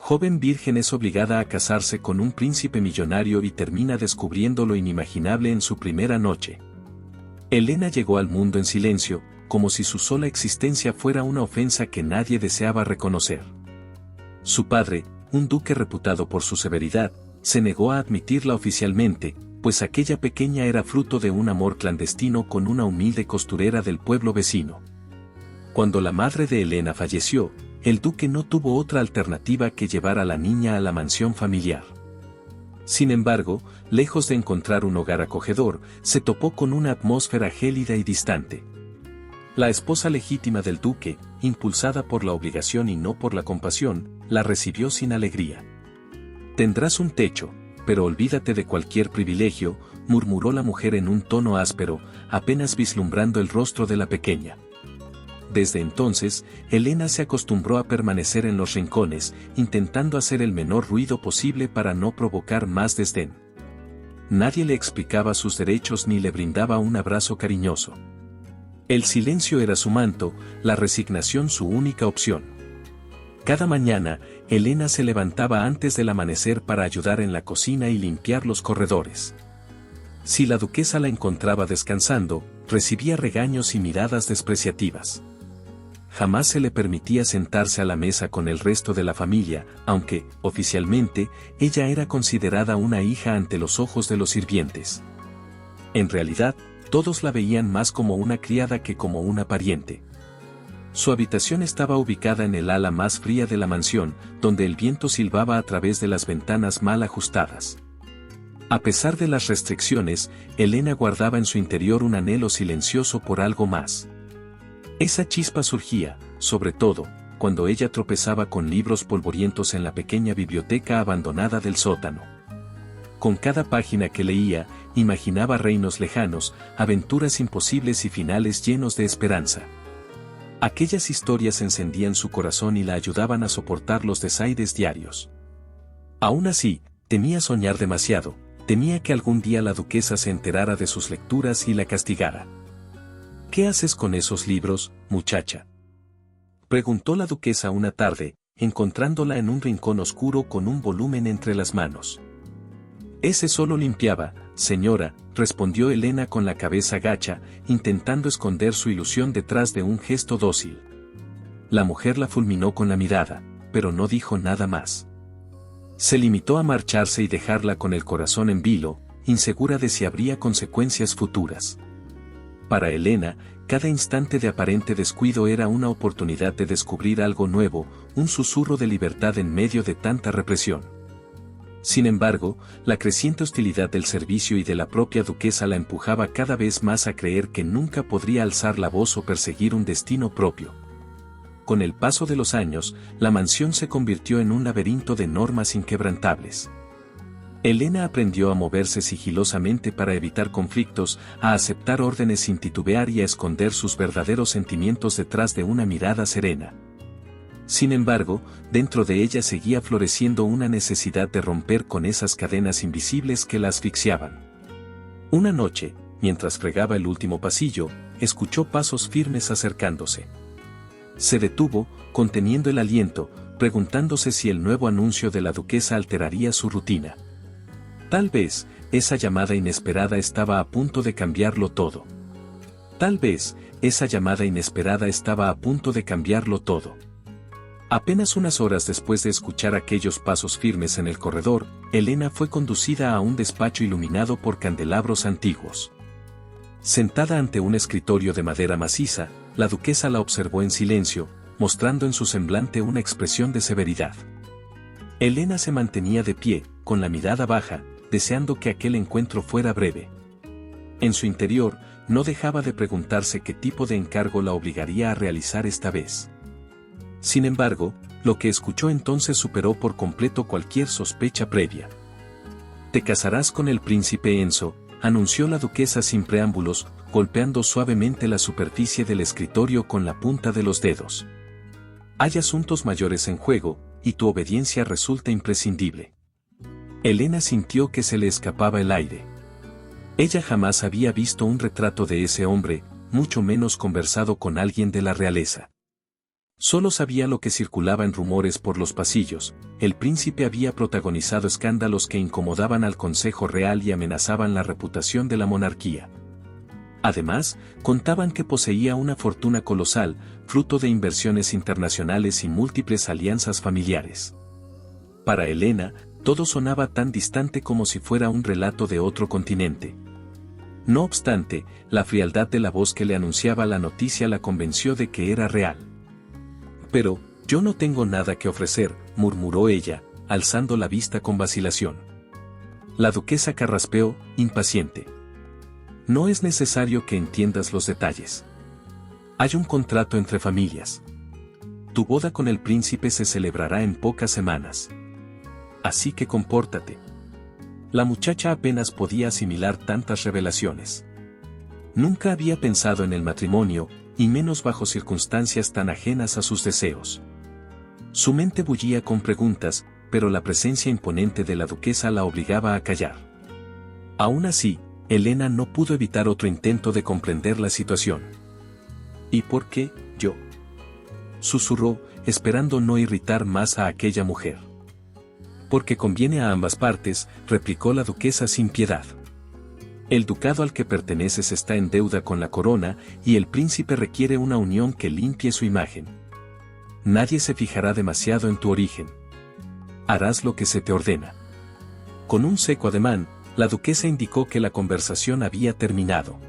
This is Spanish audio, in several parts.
joven virgen es obligada a casarse con un príncipe millonario y termina descubriendo lo inimaginable en su primera noche. Elena llegó al mundo en silencio, como si su sola existencia fuera una ofensa que nadie deseaba reconocer. Su padre, un duque reputado por su severidad, se negó a admitirla oficialmente, pues aquella pequeña era fruto de un amor clandestino con una humilde costurera del pueblo vecino. Cuando la madre de Elena falleció, el duque no tuvo otra alternativa que llevar a la niña a la mansión familiar. Sin embargo, lejos de encontrar un hogar acogedor, se topó con una atmósfera gélida y distante. La esposa legítima del duque, impulsada por la obligación y no por la compasión, la recibió sin alegría. «Tendrás un techo, pero olvídate de cualquier privilegio», murmuró la mujer en un tono áspero, apenas vislumbrando el rostro de la pequeña. Desde entonces, Elena se acostumbró a permanecer en los rincones, intentando hacer el menor ruido posible para no provocar más desdén. Nadie le explicaba sus derechos ni le brindaba un abrazo cariñoso. El silencio era su manto, la resignación su única opción. Cada mañana, Elena se levantaba antes del amanecer para ayudar en la cocina y limpiar los corredores. Si la duquesa la encontraba descansando, recibía regaños y miradas despreciativas. Jamás se le permitía sentarse a la mesa con el resto de la familia, aunque, oficialmente, ella era considerada una hija ante los ojos de los sirvientes. En realidad, todos la veían más como una criada que como una pariente. Su habitación estaba ubicada en el ala más fría de la mansión, donde el viento silbaba a través de las ventanas mal ajustadas. A pesar de las restricciones, Elena guardaba en su interior un anhelo silencioso por algo más. Esa chispa surgía, sobre todo, cuando ella tropezaba con libros polvorientos en la pequeña biblioteca abandonada del sótano. Con cada página que leía, imaginaba reinos lejanos, aventuras imposibles y finales llenos de esperanza. Aquellas historias encendían su corazón y la ayudaban a soportar los desaires diarios. Aún así, temía soñar demasiado, temía que algún día la duquesa se enterara de sus lecturas y la castigara. «¿Qué haces con esos libros, muchacha?», preguntó la duquesa una tarde, encontrándola en un rincón oscuro con un volumen entre las manos. «Ese solo limpiaba, señora», respondió Elena con la cabeza gacha, intentando esconder su ilusión detrás de un gesto dócil. La mujer la fulminó con la mirada, pero no dijo nada más. Se limitó a marcharse y dejarla con el corazón en vilo, insegura de si habría consecuencias futuras. Para Elena, cada instante de aparente descuido era una oportunidad de descubrir algo nuevo, un susurro de libertad en medio de tanta represión. Sin embargo, la creciente hostilidad del servicio y de la propia duquesa la empujaba cada vez más a creer que nunca podría alzar la voz o perseguir un destino propio. Con el paso de los años, la mansión se convirtió en un laberinto de normas inquebrantables. Elena aprendió a moverse sigilosamente para evitar conflictos, a aceptar órdenes sin titubear y a esconder sus verdaderos sentimientos detrás de una mirada serena. Sin embargo, dentro de ella seguía floreciendo una necesidad de romper con esas cadenas invisibles que la asfixiaban. Una noche, mientras fregaba el último pasillo, escuchó pasos firmes acercándose. Se detuvo, conteniendo el aliento, preguntándose si el nuevo anuncio de la duquesa alteraría su rutina. Tal vez, esa llamada inesperada estaba a punto de cambiarlo todo. Tal vez, esa llamada inesperada estaba a punto de cambiarlo todo. Apenas unas horas después de escuchar aquellos pasos firmes en el corredor, Elena fue conducida a un despacho iluminado por candelabros antiguos. Sentada ante un escritorio de madera maciza, la duquesa la observó en silencio, mostrando en su semblante una expresión de severidad. Elena se mantenía de pie, con la mirada baja, deseando que aquel encuentro fuera breve. En su interior, no dejaba de preguntarse qué tipo de encargo la obligaría a realizar esta vez. Sin embargo, lo que escuchó entonces superó por completo cualquier sospecha previa. «Te casarás con el príncipe Enzo», anunció la duquesa sin preámbulos, golpeando suavemente la superficie del escritorio con la punta de los dedos. «Hay asuntos mayores en juego, y tu obediencia resulta imprescindible». Elena sintió que se le escapaba el aire. Ella jamás había visto un retrato de ese hombre, mucho menos conversado con alguien de la realeza. Solo sabía lo que circulaba en rumores por los pasillos. El príncipe había protagonizado escándalos que incomodaban al Consejo Real y amenazaban la reputación de la monarquía. Además, contaban que poseía una fortuna colosal, fruto de inversiones internacionales y múltiples alianzas familiares. Para Helena, todo sonaba tan distante como si fuera un relato de otro continente. No obstante, la frialdad de la voz que le anunciaba la noticia la convenció de que era real. «Pero, yo no tengo nada que ofrecer», murmuró ella, alzando la vista con vacilación. La duquesa carraspeó, impaciente. «No es necesario que entiendas los detalles. Hay un contrato entre familias. Tu boda con el príncipe se celebrará en pocas semanas. Así que compórtate». La muchacha apenas podía asimilar tantas revelaciones. Nunca había pensado en el matrimonio, y menos bajo circunstancias tan ajenas a sus deseos. Su mente bullía con preguntas, pero la presencia imponente de la duquesa la obligaba a callar. Aún así, Helena no pudo evitar otro intento de comprender la situación. «¿Y por qué, yo?», susurró, esperando no irritar más a aquella mujer. «Porque conviene a ambas partes», replicó la duquesa sin piedad. «El ducado al que perteneces está en deuda con la corona y el príncipe requiere una unión que limpie su imagen. Nadie se fijará demasiado en tu origen. Harás lo que se te ordena». Con un seco ademán, la duquesa indicó que la conversación había terminado.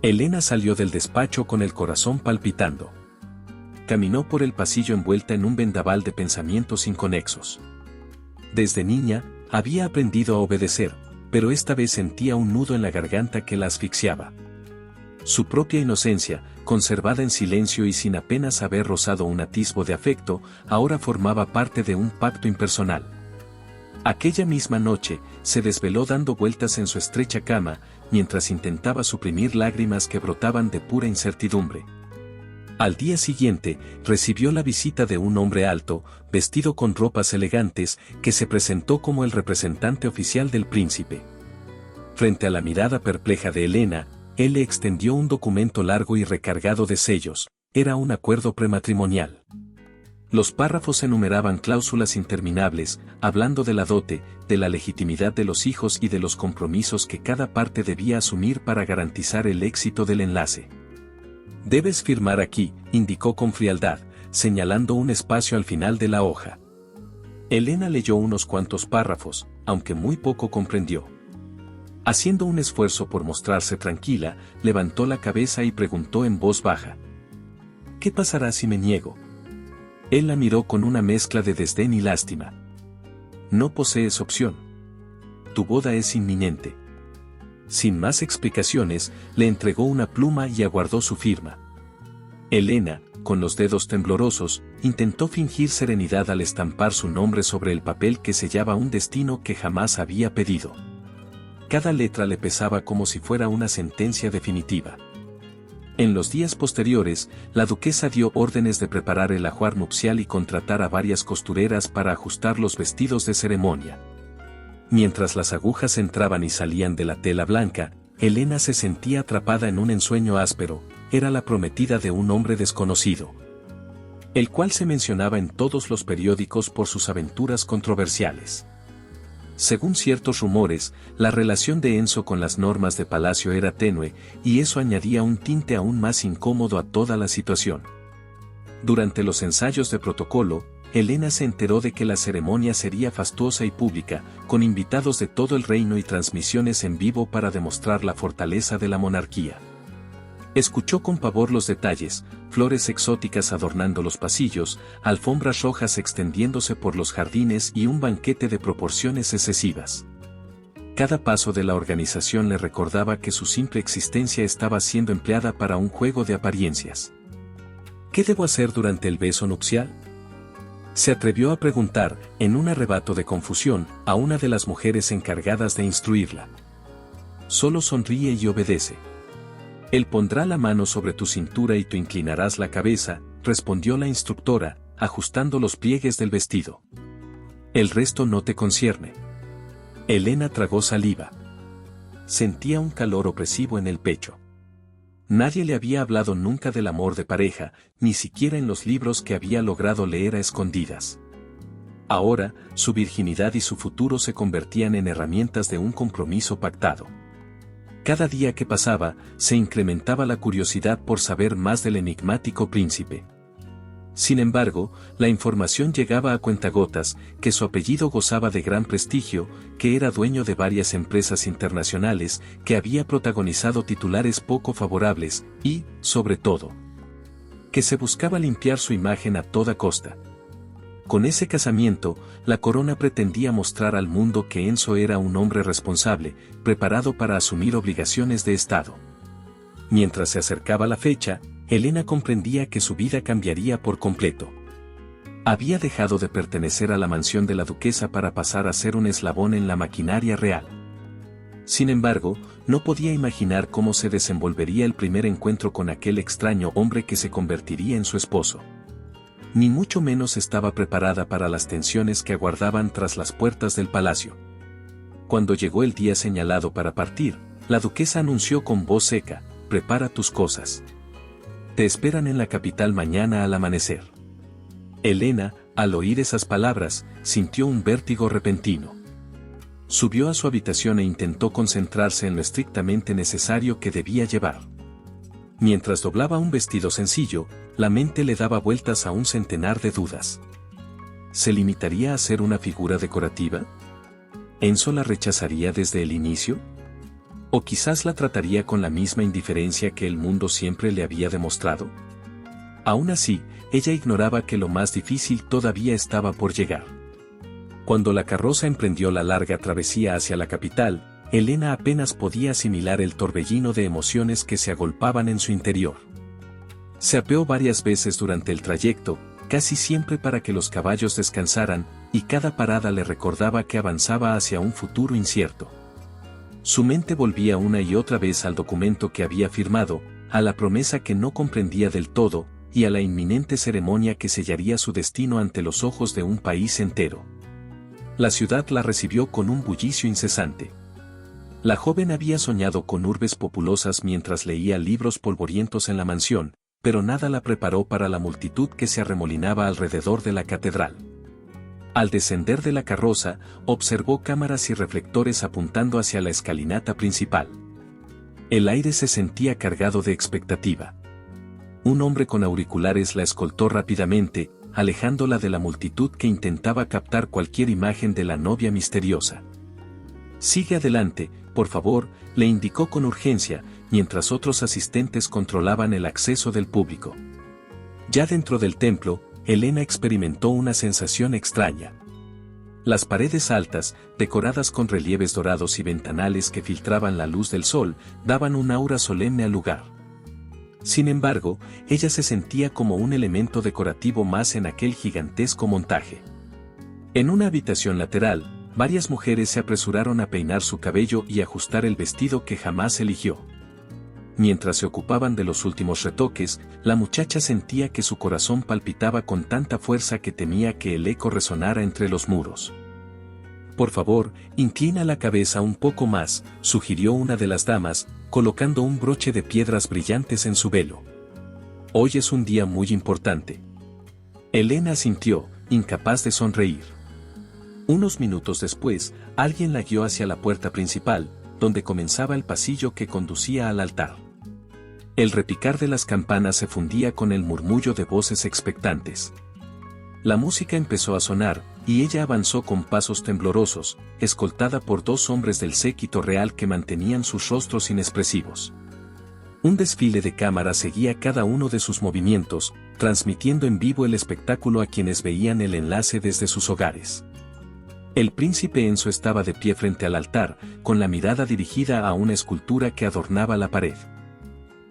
Helena salió del despacho con el corazón palpitando. Caminó por el pasillo envuelta en un vendaval de pensamientos inconexos. Desde niña, había aprendido a obedecer, pero esta vez sentía un nudo en la garganta que la asfixiaba. Su propia inocencia, conservada en silencio y sin apenas haber rozado un atisbo de afecto, ahora formaba parte de un pacto impersonal. Aquella misma noche, se desveló dando vueltas en su estrecha cama, mientras intentaba suprimir lágrimas que brotaban de pura incertidumbre. Al día siguiente, recibió la visita de un hombre alto, vestido con ropas elegantes, que se presentó como el representante oficial del príncipe. Frente a la mirada perpleja de Helena, él le extendió un documento largo y recargado de sellos. Era un acuerdo prematrimonial. Los párrafos enumeraban cláusulas interminables, hablando de la dote, de la legitimidad de los hijos y de los compromisos que cada parte debía asumir para garantizar el éxito del enlace. «Debes firmar aquí», indicó con frialdad, señalando un espacio al final de la hoja. Helena leyó unos cuantos párrafos, aunque muy poco comprendió. Haciendo un esfuerzo por mostrarse tranquila, levantó la cabeza y preguntó en voz baja: «¿Qué pasará si me niego?». Él la miró con una mezcla de desdén y lástima. «No posees opción. Tu boda es inminente». Sin más explicaciones, le entregó una pluma y aguardó su firma. Helena, con los dedos temblorosos, intentó fingir serenidad al estampar su nombre sobre el papel que sellaba un destino que jamás había pedido. Cada letra le pesaba como si fuera una sentencia definitiva. En los días posteriores, la duquesa dio órdenes de preparar el ajuar nupcial y contratar a varias costureras para ajustar los vestidos de ceremonia. Mientras las agujas entraban y salían de la tela blanca, Helena se sentía atrapada en un ensueño áspero. Era la prometida de un hombre desconocido, el cual se mencionaba en todos los periódicos por sus aventuras controversiales. Según ciertos rumores, la relación de Enzo con las normas de palacio era tenue, y eso añadía un tinte aún más incómodo a toda la situación. Durante los ensayos de protocolo, Helena se enteró de que la ceremonia sería fastuosa y pública, con invitados de todo el reino y transmisiones en vivo para demostrar la fortaleza de la monarquía. Escuchó con pavor los detalles: flores exóticas adornando los pasillos, alfombras rojas extendiéndose por los jardines y un banquete de proporciones excesivas. Cada paso de la organización le recordaba que su simple existencia estaba siendo empleada para un juego de apariencias. ¿Qué debo hacer durante el beso nupcial?, se atrevió a preguntar, en un arrebato de confusión, a una de las mujeres encargadas de instruirla. «Solo sonríe y obedece. Él pondrá la mano sobre tu cintura y tú inclinarás la cabeza», respondió la instructora, ajustando los pliegues del vestido. «El resto no te concierne». Helena tragó saliva. Sentía un calor opresivo en el pecho. Nadie le había hablado nunca del amor de pareja, ni siquiera en los libros que había logrado leer a escondidas. Ahora, su virginidad y su futuro se convertían en herramientas de un compromiso pactado. Cada día que pasaba, se incrementaba la curiosidad por saber más del enigmático príncipe. Sin embargo, la información llegaba a cuentagotas, que su apellido gozaba de gran prestigio, que era dueño de varias empresas internacionales, que había protagonizado titulares poco favorables, y, sobre todo, que se buscaba limpiar su imagen a toda costa. Con ese casamiento, la corona pretendía mostrar al mundo que Enzo era un hombre responsable, preparado para asumir obligaciones de Estado. Mientras se acercaba la fecha, Elena comprendía que su vida cambiaría por completo. Había dejado de pertenecer a la mansión de la duquesa para pasar a ser un eslabón en la maquinaria real. Sin embargo, no podía imaginar cómo se desenvolvería el primer encuentro con aquel extraño hombre que se convertiría en su esposo. Ni mucho menos estaba preparada para las tensiones que aguardaban tras las puertas del palacio. Cuando llegó el día señalado para partir, la duquesa anunció con voz seca: «Prepara tus cosas. Te esperan en la capital mañana al amanecer». Elena, al oír esas palabras, sintió un vértigo repentino. Subió a su habitación e intentó concentrarse en lo estrictamente necesario que debía llevar. Mientras doblaba un vestido sencillo, la mente le daba vueltas a un centenar de dudas. ¿Se limitaría a ser una figura decorativa? ¿Enzo la rechazaría desde el inicio? ¿O quizás la trataría con la misma indiferencia que el mundo siempre le había demostrado? Aún así, ella ignoraba que lo más difícil todavía estaba por llegar. Cuando la carroza emprendió la larga travesía hacia la capital, Elena apenas podía asimilar el torbellino de emociones que se agolpaban en su interior. Se apeó varias veces durante el trayecto, casi siempre para que los caballos descansaran, y cada parada le recordaba que avanzaba hacia un futuro incierto. Su mente volvía una y otra vez al documento que había firmado, a la promesa que no comprendía del todo, y a la inminente ceremonia que sellaría su destino ante los ojos de un país entero. La ciudad la recibió con un bullicio incesante. La joven había soñado con urbes populosas mientras leía libros polvorientos en la mansión, pero nada la preparó para la multitud que se arremolinaba alrededor de la catedral. Al descender de la carroza, observó cámaras y reflectores apuntando hacia la escalinata principal. El aire se sentía cargado de expectativa. Un hombre con auriculares la escoltó rápidamente, alejándola de la multitud que intentaba captar cualquier imagen de la novia misteriosa. «Sigue adelante, por favor», le indicó con urgencia, mientras otros asistentes controlaban el acceso del público. Ya dentro del templo, Elena experimentó una sensación extraña. Las paredes altas, decoradas con relieves dorados y ventanales que filtraban la luz del sol, daban un aura solemne al lugar. Sin embargo, ella se sentía como un elemento decorativo más en aquel gigantesco montaje. En una habitación lateral, varias mujeres se apresuraron a peinar su cabello y ajustar el vestido que jamás eligió. Mientras se ocupaban de los últimos retoques, la muchacha sentía que su corazón palpitaba con tanta fuerza que temía que el eco resonara entre los muros. «Por favor, inclina la cabeza un poco más», sugirió una de las damas, colocando un broche de piedras brillantes en su velo. «Hoy es un día muy importante». Elena asintió, incapaz de sonreír. Unos minutos después, alguien la guió hacia la puerta principal, donde comenzaba el pasillo que conducía al altar. El repicar de las campanas se fundía con el murmullo de voces expectantes. La música empezó a sonar, y ella avanzó con pasos temblorosos, escoltada por dos hombres del séquito real que mantenían sus rostros inexpresivos. Un desfile de cámaras seguía cada uno de sus movimientos, transmitiendo en vivo el espectáculo a quienes veían el enlace desde sus hogares. El príncipe Enzo estaba de pie frente al altar, con la mirada dirigida a una escultura que adornaba la pared.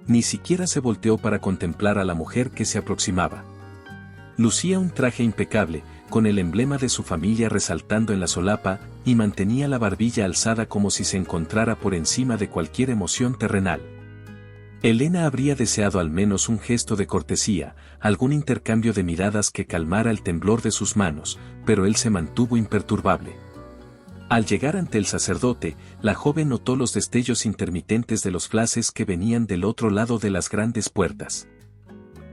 Ni siquiera se volteó para contemplar a la mujer que se aproximaba. Lucía un traje impecable, con el emblema de su familia resaltando en la solapa, y mantenía la barbilla alzada como si se encontrara por encima de cualquier emoción terrenal. Elena habría deseado al menos un gesto de cortesía, algún intercambio de miradas que calmara el temblor de sus manos, pero él se mantuvo imperturbable. Al llegar ante el sacerdote, la joven notó los destellos intermitentes de los flashes que venían del otro lado de las grandes puertas.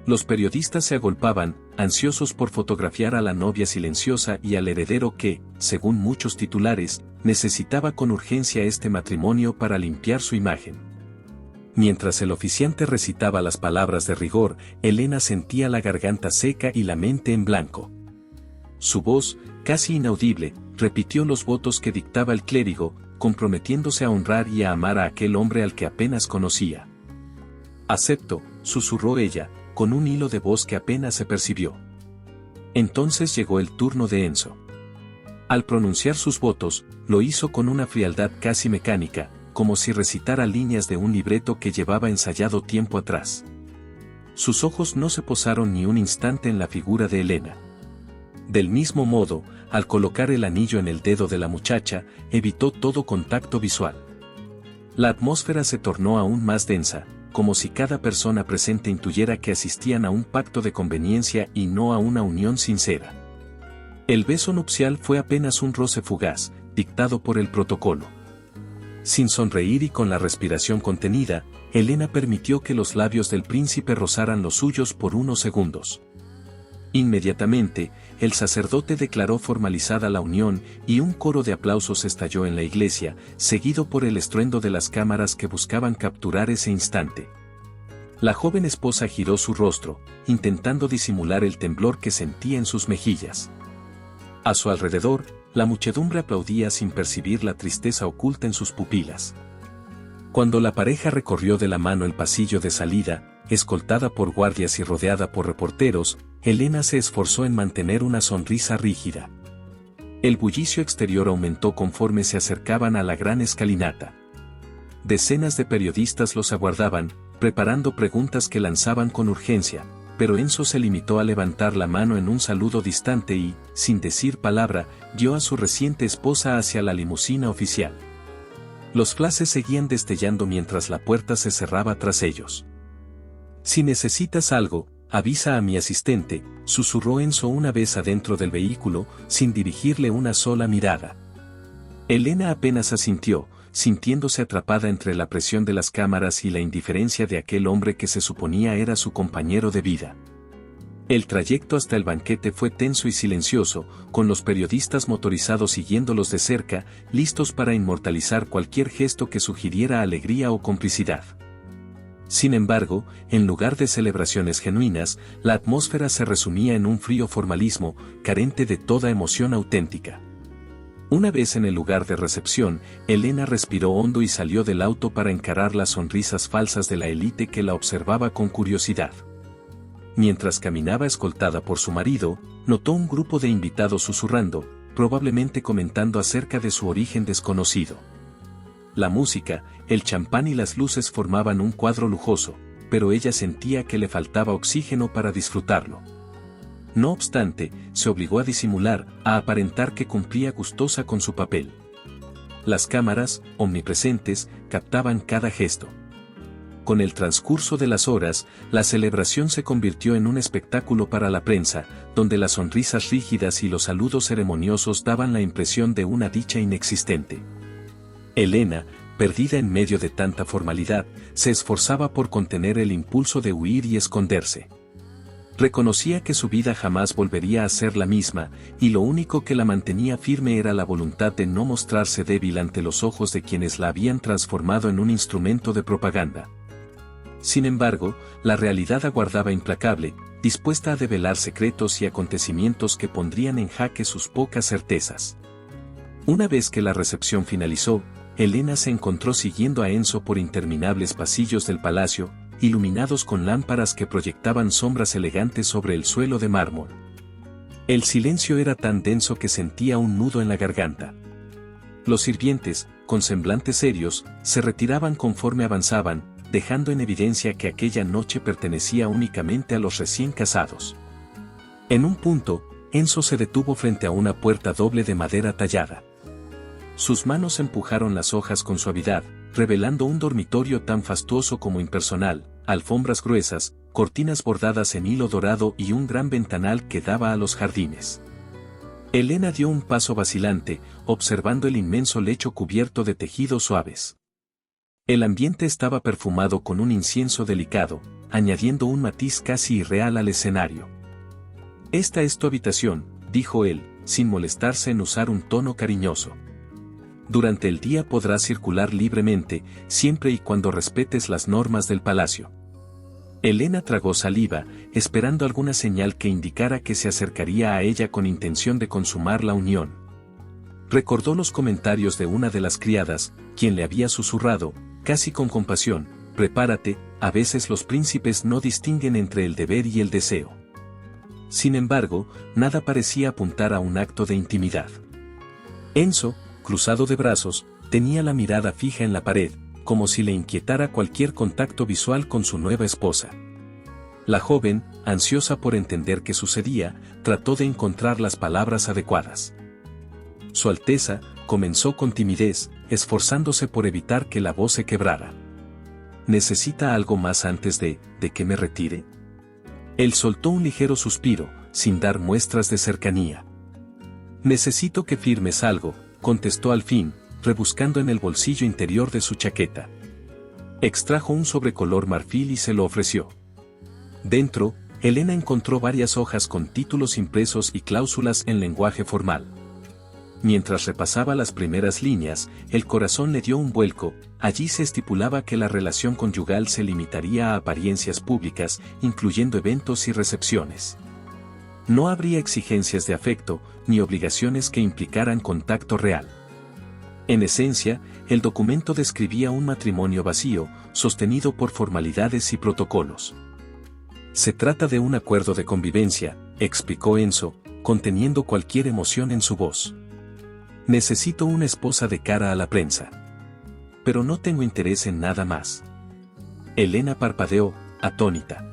Los periodistas se agolpaban, ansiosos por fotografiar a la novia silenciosa y al heredero que, según muchos titulares, necesitaba con urgencia este matrimonio para limpiar su imagen. Mientras el oficiante recitaba las palabras de rigor, Elena sentía la garganta seca y la mente en blanco. Su voz, casi inaudible, repitió los votos que dictaba el clérigo, comprometiéndose a honrar y a amar a aquel hombre al que apenas conocía. «Acepto», susurró ella, con un hilo de voz que apenas se percibió. Entonces llegó el turno de Enzo. Al pronunciar sus votos, lo hizo con una frialdad casi mecánica, como si recitara líneas de un libreto que llevaba ensayado tiempo atrás. Sus ojos no se posaron ni un instante en la figura de Elena. Del mismo modo, al colocar el anillo en el dedo de la muchacha, evitó todo contacto visual. La atmósfera se tornó aún más densa, como si cada persona presente intuyera que asistían a un pacto de conveniencia y no a una unión sincera. El beso nupcial fue apenas un roce fugaz, dictado por el protocolo. Sin sonreír y con la respiración contenida, Elena permitió que los labios del príncipe rozaran los suyos por unos segundos. Inmediatamente, el sacerdote declaró formalizada la unión y un coro de aplausos estalló en la iglesia, seguido por el estruendo de las cámaras que buscaban capturar ese instante. La joven esposa giró su rostro, intentando disimular el temblor que sentía en sus mejillas. A su alrededor, la muchedumbre aplaudía sin percibir la tristeza oculta en sus pupilas. Cuando la pareja recorrió de la mano el pasillo de salida, escoltada por guardias y rodeada por reporteros, Elena se esforzó en mantener una sonrisa rígida. El bullicio exterior aumentó conforme se acercaban a la gran escalinata. Decenas de periodistas los aguardaban, preparando preguntas que lanzaban con urgencia, pero Enzo se limitó a levantar la mano en un saludo distante y, sin decir palabra, guió a su reciente esposa hacia la limusina oficial. Los flashes seguían destellando mientras la puerta se cerraba tras ellos. «Si necesitas algo, avisa a mi asistente», susurró Enzo una vez adentro del vehículo, sin dirigirle una sola mirada. Elena apenas asintió, sintiéndose atrapada entre la presión de las cámaras y la indiferencia de aquel hombre que se suponía era su compañero de vida. El trayecto hasta el banquete fue tenso y silencioso, con los periodistas motorizados siguiéndolos de cerca, listos para inmortalizar cualquier gesto que sugiriera alegría o complicidad. Sin embargo, en lugar de celebraciones genuinas, la atmósfera se resumía en un frío formalismo, carente de toda emoción auténtica. Una vez en el lugar de recepción, Elena respiró hondo y salió del auto para encarar las sonrisas falsas de la élite que la observaba con curiosidad. Mientras caminaba escoltada por su marido, notó un grupo de invitados susurrando, probablemente comentando acerca de su origen desconocido. La música, el champán y las luces formaban un cuadro lujoso, pero ella sentía que le faltaba oxígeno para disfrutarlo. No obstante, se obligó a disimular, a aparentar que cumplía gustosa con su papel. Las cámaras, omnipresentes, captaban cada gesto. Con el transcurso de las horas, la celebración se convirtió en un espectáculo para la prensa, donde las sonrisas rígidas y los saludos ceremoniosos daban la impresión de una dicha inexistente. Elena, perdida en medio de tanta formalidad, se esforzaba por contener el impulso de huir y esconderse. Reconocía que su vida jamás volvería a ser la misma, y lo único que la mantenía firme era la voluntad de no mostrarse débil ante los ojos de quienes la habían transformado en un instrumento de propaganda. Sin embargo, la realidad aguardaba implacable, dispuesta a develar secretos y acontecimientos que pondrían en jaque sus pocas certezas. Una vez que la recepción finalizó, Elena se encontró siguiendo a Enzo por interminables pasillos del palacio, iluminados con lámparas que proyectaban sombras elegantes sobre el suelo de mármol. El silencio era tan denso que sentía un nudo en la garganta. Los sirvientes, con semblantes serios, se retiraban conforme avanzaban, dejando en evidencia que aquella noche pertenecía únicamente a los recién casados. En un punto, Enzo se detuvo frente a una puerta doble de madera tallada. Sus manos empujaron las hojas con suavidad, revelando un dormitorio tan fastuoso como impersonal, alfombras gruesas, cortinas bordadas en hilo dorado y un gran ventanal que daba a los jardines. Elena dio un paso vacilante, observando el inmenso lecho cubierto de tejidos suaves. El ambiente estaba perfumado con un incienso delicado, añadiendo un matiz casi irreal al escenario. «Esta es tu habitación», dijo él, sin molestarse en usar un tono cariñoso. «Durante el día podrás circular libremente, siempre y cuando respetes las normas del palacio». Elena tragó saliva, esperando alguna señal que indicara que se acercaría a ella con intención de consumar la unión. Recordó los comentarios de una de las criadas, quien le había susurrado, casi con compasión: «Prepárate, a veces los príncipes no distinguen entre el deber y el deseo». Sin embargo, nada parecía apuntar a un acto de intimidad. Enzo, cruzado de brazos, tenía la mirada fija en la pared, como si le inquietara cualquier contacto visual con su nueva esposa. La joven, ansiosa por entender qué sucedía, trató de encontrar las palabras adecuadas. Su Alteza, comenzó con timidez, esforzándose por evitar que la voz se quebrara. «¿Necesita algo más antes de que me retire?» Él soltó un ligero suspiro, sin dar muestras de cercanía. «Necesito que firmes algo», contestó al fin, rebuscando en el bolsillo interior de su chaqueta. Extrajo un sobre color marfil y se lo ofreció. Dentro, Elena encontró varias hojas con títulos impresos y cláusulas en lenguaje formal. Mientras repasaba las primeras líneas, el corazón le dio un vuelco. Allí se estipulaba que la relación conyugal se limitaría a apariencias públicas, incluyendo eventos y recepciones. No habría exigencias de afecto, ni obligaciones que implicaran contacto real. En esencia, el documento describía un matrimonio vacío, sostenido por formalidades y protocolos. «Se trata de un acuerdo de convivencia», explicó Enzo, conteniendo cualquier emoción en su voz. «Necesito una esposa de cara a la prensa. Pero no tengo interés en nada más». Elena parpadeó, atónita.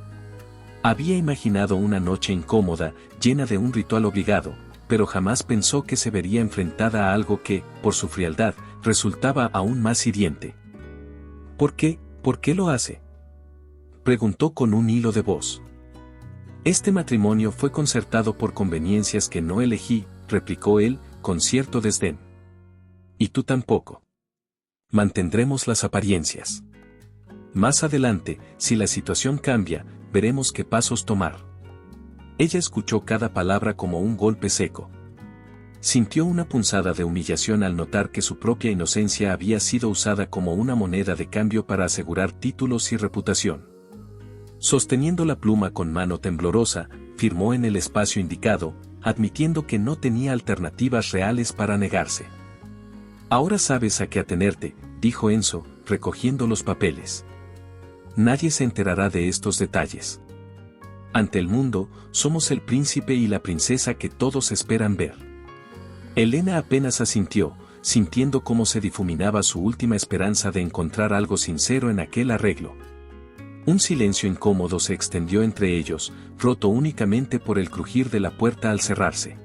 Había imaginado una noche incómoda, llena de un ritual obligado, pero jamás pensó que se vería enfrentada a algo que, por su frialdad, resultaba aún más hiriente. «¿Por qué? ¿Por qué lo hace?», preguntó con un hilo de voz. «Este matrimonio fue concertado por conveniencias que no elegí», replicó él, con cierto desdén. «Y tú tampoco. Mantendremos las apariencias. Más adelante, si la situación cambia, veremos qué pasos tomar». Ella escuchó cada palabra como un golpe seco. Sintió una punzada de humillación al notar que su propia inocencia había sido usada como una moneda de cambio para asegurar títulos y reputación. Sosteniendo la pluma con mano temblorosa, firmó en el espacio indicado, admitiendo que no tenía alternativas reales para negarse. «Ahora sabes a qué atenerte», dijo Enzo, recogiendo los papeles. «Nadie se enterará de estos detalles. Ante el mundo, somos el príncipe y la princesa que todos esperan ver». Elena apenas asintió, sintiendo cómo se difuminaba su última esperanza de encontrar algo sincero en aquel arreglo. Un silencio incómodo se extendió entre ellos, roto únicamente por el crujir de la puerta al cerrarse.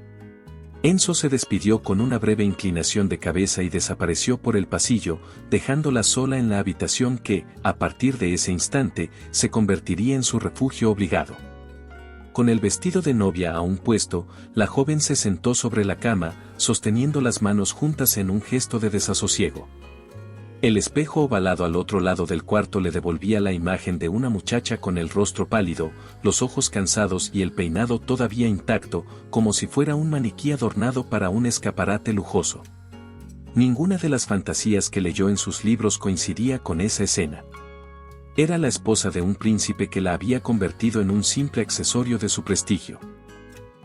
Enzo se despidió con una breve inclinación de cabeza y desapareció por el pasillo, dejándola sola en la habitación que, a partir de ese instante, se convertiría en su refugio obligado. Con el vestido de novia aún puesto, la joven se sentó sobre la cama, sosteniendo las manos juntas en un gesto de desasosiego. El espejo ovalado al otro lado del cuarto le devolvía la imagen de una muchacha con el rostro pálido, los ojos cansados y el peinado todavía intacto, como si fuera un maniquí adornado para un escaparate lujoso. Ninguna de las fantasías que leyó en sus libros coincidía con esa escena. Era la esposa de un príncipe que la había convertido en un simple accesorio de su prestigio.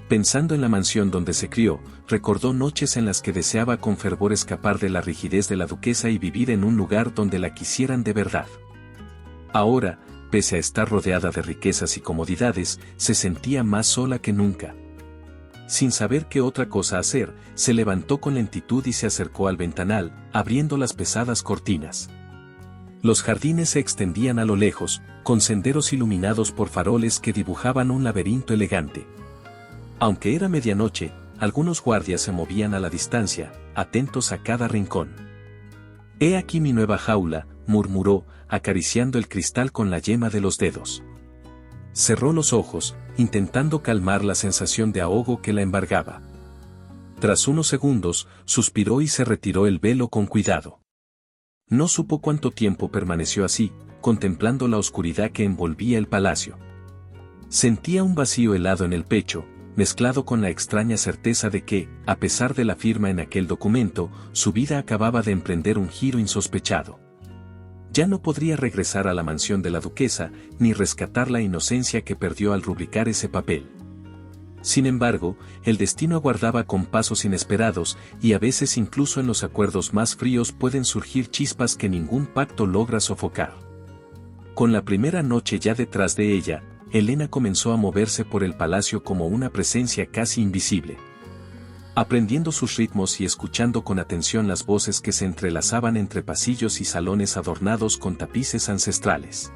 Pensando en la mansión donde se crió, recordó noches en las que deseaba con fervor escapar de la rigidez de la duquesa y vivir en un lugar donde la quisieran de verdad. Ahora, pese a estar rodeada de riquezas y comodidades, se sentía más sola que nunca. Sin saber qué otra cosa hacer, se levantó con lentitud y se acercó al ventanal, abriendo las pesadas cortinas. Los jardines se extendían a lo lejos, con senderos iluminados por faroles que dibujaban un laberinto elegante. Aunque era medianoche, algunos guardias se movían a la distancia, atentos a cada rincón. «He aquí mi nueva jaula», murmuró, acariciando el cristal con la yema de los dedos. Cerró los ojos, intentando calmar la sensación de ahogo que la embargaba. Tras unos segundos, suspiró y se retiró el velo con cuidado. No supo cuánto tiempo permaneció así, contemplando la oscuridad que envolvía el palacio. Sentía un vacío helado en el pecho, mezclado con la extraña certeza de que, a pesar de la firma en aquel documento, su vida acababa de emprender un giro insospechado. Ya no podría regresar a la mansión de la duquesa, ni rescatar la inocencia que perdió al rubricar ese papel. Sin embargo, el destino aguardaba con pasos inesperados, y a veces incluso en los acuerdos más fríos pueden surgir chispas que ningún pacto logra sofocar. Con la primera noche ya detrás de ella, Helena comenzó a moverse por el palacio como una presencia casi invisible. Aprendiendo sus ritmos y escuchando con atención las voces que se entrelazaban entre pasillos y salones adornados con tapices ancestrales.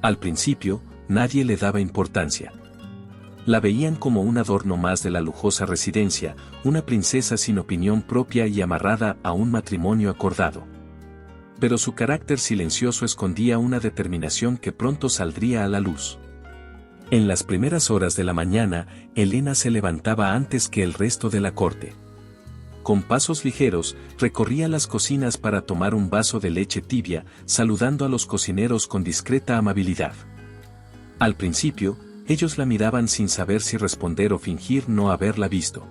Al principio, nadie le daba importancia. La veían como un adorno más de la lujosa residencia, una princesa sin opinión propia y amarrada a un matrimonio acordado. Pero su carácter silencioso escondía una determinación que pronto saldría a la luz. En las primeras horas de la mañana, Helena se levantaba antes que el resto de la corte. Con pasos ligeros, recorría las cocinas para tomar un vaso de leche tibia, saludando a los cocineros con discreta amabilidad. Al principio, ellos la miraban sin saber si responder o fingir no haberla visto.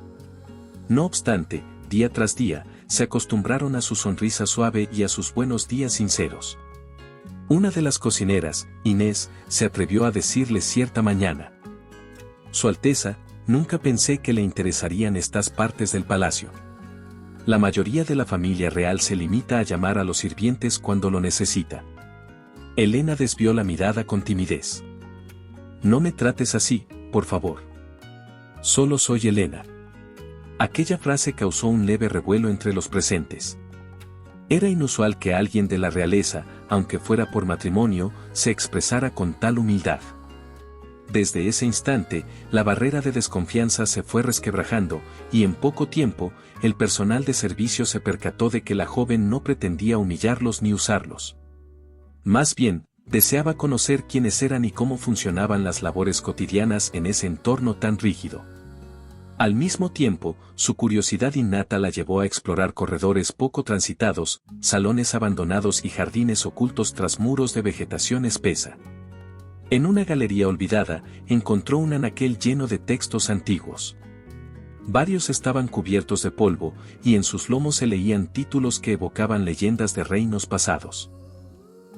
No obstante, día tras día, se acostumbraron a su sonrisa suave y a sus buenos días sinceros. Una de las cocineras, Inés, se atrevió a decirle cierta mañana: «Su Alteza, nunca pensé que le interesarían estas partes del palacio. La mayoría de la familia real se limita a llamar a los sirvientes cuando lo necesita». Helena desvió la mirada con timidez. «No me trates así, por favor. Solo soy Helena». Aquella frase causó un leve revuelo entre los presentes. Era inusual que alguien de la realeza, aunque fuera por matrimonio, se expresara con tal humildad. Desde ese instante, la barrera de desconfianza se fue resquebrajando, y en poco tiempo, el personal de servicio se percató de que la joven no pretendía humillarlos ni usarlos. Más bien, deseaba conocer quiénes eran y cómo funcionaban las labores cotidianas en ese entorno tan rígido. Al mismo tiempo, su curiosidad innata la llevó a explorar corredores poco transitados, salones abandonados y jardines ocultos tras muros de vegetación espesa. En una galería olvidada, encontró un anaquel lleno de textos antiguos. Varios estaban cubiertos de polvo, y en sus lomos se leían títulos que evocaban leyendas de reinos pasados.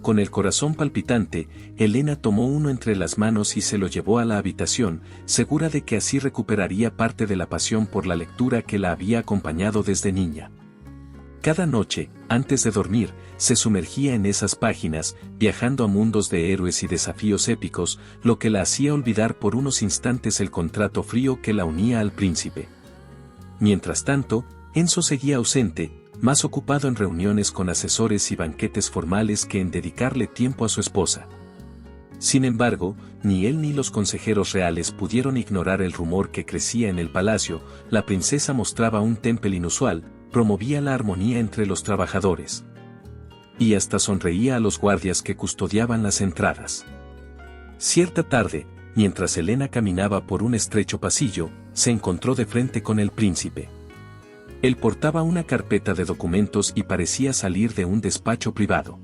Con el corazón palpitante, Helena tomó uno entre las manos y se lo llevó a la habitación, segura de que así recuperaría parte de la pasión por la lectura que la había acompañado desde niña. Cada noche, antes de dormir, se sumergía en esas páginas, viajando a mundos de héroes y desafíos épicos, lo que la hacía olvidar por unos instantes el contrato frío que la unía al príncipe. Mientras tanto, Enzo seguía ausente, más ocupado en reuniones con asesores y banquetes formales que en dedicarle tiempo a su esposa. Sin embargo, ni él ni los consejeros reales pudieron ignorar el rumor que crecía en el palacio. La princesa mostraba un temple inusual, promovía la armonía entre los trabajadores. Y hasta sonreía a los guardias que custodiaban las entradas. Cierta tarde, mientras Helena caminaba por un estrecho pasillo, se encontró de frente con el príncipe. Él portaba una carpeta de documentos y parecía salir de un despacho privado.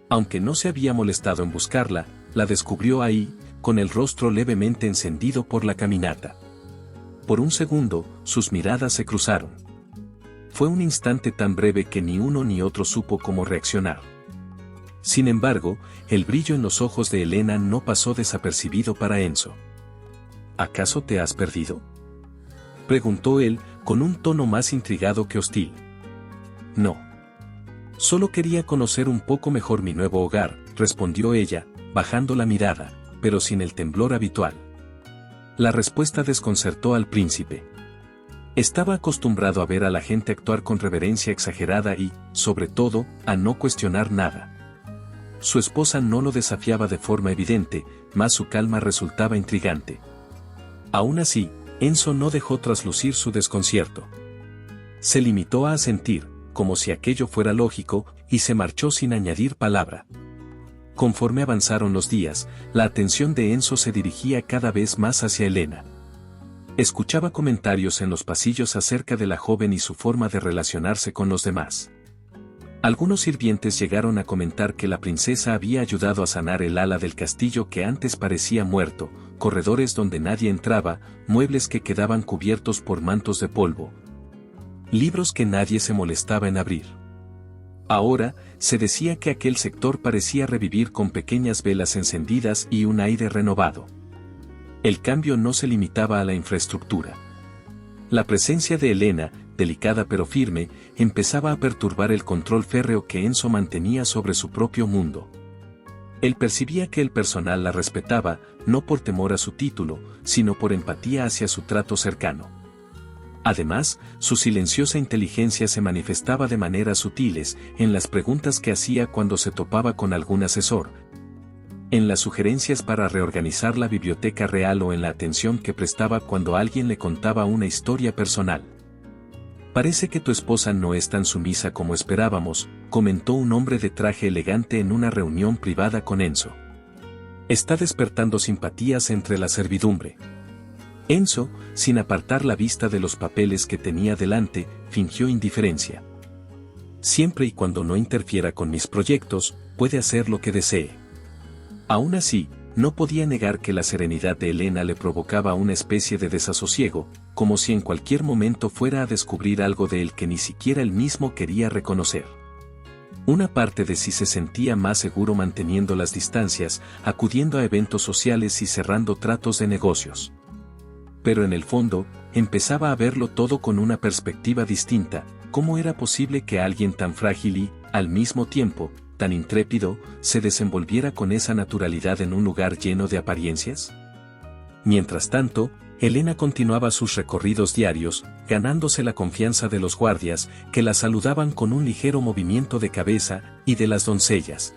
Aunque no se había molestado en buscarla, la descubrió ahí, con el rostro levemente encendido por la caminata. Por un segundo, sus miradas se cruzaron. Fue un instante tan breve que ni uno ni otro supo cómo reaccionar. Sin embargo, el brillo en los ojos de Helena no pasó desapercibido para Enzo. ¿Acaso te has perdido?, preguntó él, con un tono más intrigado que hostil. No. Solo quería conocer un poco mejor mi nuevo hogar, respondió ella, bajando la mirada, pero sin el temblor habitual. La respuesta desconcertó al príncipe. Estaba acostumbrado a ver a la gente actuar con reverencia exagerada y, sobre todo, a no cuestionar nada. Su esposa no lo desafiaba de forma evidente, mas su calma resultaba intrigante. Aún así, Enzo no dejó traslucir su desconcierto. Se limitó a asentir, como si aquello fuera lógico, y se marchó sin añadir palabra. Conforme avanzaron los días, la atención de Enzo se dirigía cada vez más hacia Helena. Escuchaba comentarios en los pasillos acerca de la joven y su forma de relacionarse con los demás. Algunos sirvientes llegaron a comentar que la princesa había ayudado a sanar el ala del castillo que antes parecía muerto, corredores donde nadie entraba, muebles que quedaban cubiertos por mantos de polvo, libros que nadie se molestaba en abrir. Ahora, se decía que aquel sector parecía revivir con pequeñas velas encendidas y un aire renovado. El cambio no se limitaba a la infraestructura. La presencia de Elena, delicada pero firme, empezaba a perturbar el control férreo que Enzo mantenía sobre su propio mundo. Él percibía que el personal la respetaba, no por temor a su título, sino por empatía hacia su trato cercano. Además, su silenciosa inteligencia se manifestaba de maneras sutiles, en las preguntas que hacía cuando se topaba con algún asesor, en las sugerencias para reorganizar la biblioteca real o en la atención que prestaba cuando alguien le contaba una historia personal. «Parece que tu esposa no es tan sumisa como esperábamos», comentó un hombre de traje elegante en una reunión privada con Enzo. «Está despertando simpatías entre la servidumbre». Enzo, sin apartar la vista de los papeles que tenía delante, fingió indiferencia. «Siempre y cuando no interfiera con mis proyectos, puede hacer lo que desee». Aún así, no podía negar que la serenidad de Elena le provocaba una especie de desasosiego, como si en cualquier momento fuera a descubrir algo de él que ni siquiera él mismo quería reconocer. Una parte de sí se sentía más seguro manteniendo las distancias, acudiendo a eventos sociales y cerrando tratos de negocios. Pero en el fondo, empezaba a verlo todo con una perspectiva distinta. ¿Cómo era posible que alguien tan frágil y, al mismo tiempo, tan intrépido, se desenvolviera con esa naturalidad en un lugar lleno de apariencias? Mientras tanto, Elena continuaba sus recorridos diarios, ganándose la confianza de los guardias, que la saludaban con un ligero movimiento de cabeza, y de las doncellas,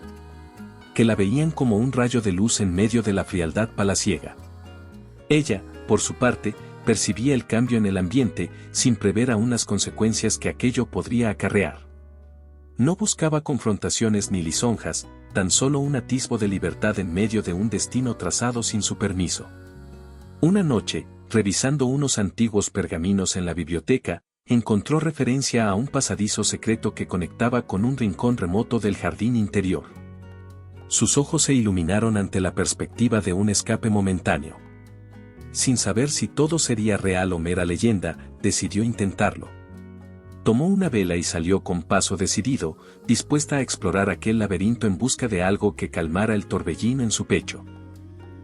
que la veían como un rayo de luz en medio de la frialdad palaciega. Ella, por su parte, percibía el cambio en el ambiente, sin prever aún las consecuencias que aquello podría acarrear. No buscaba confrontaciones ni lisonjas, tan solo un atisbo de libertad en medio de un destino trazado sin su permiso. Una noche, revisando unos antiguos pergaminos en la biblioteca, encontró referencia a un pasadizo secreto que conectaba con un rincón remoto del jardín interior. Sus ojos se iluminaron ante la perspectiva de un escape momentáneo. Sin saber si todo sería real o mera leyenda, decidió intentarlo. Tomó una vela y salió con paso decidido, dispuesta a explorar aquel laberinto en busca de algo que calmara el torbellino en su pecho.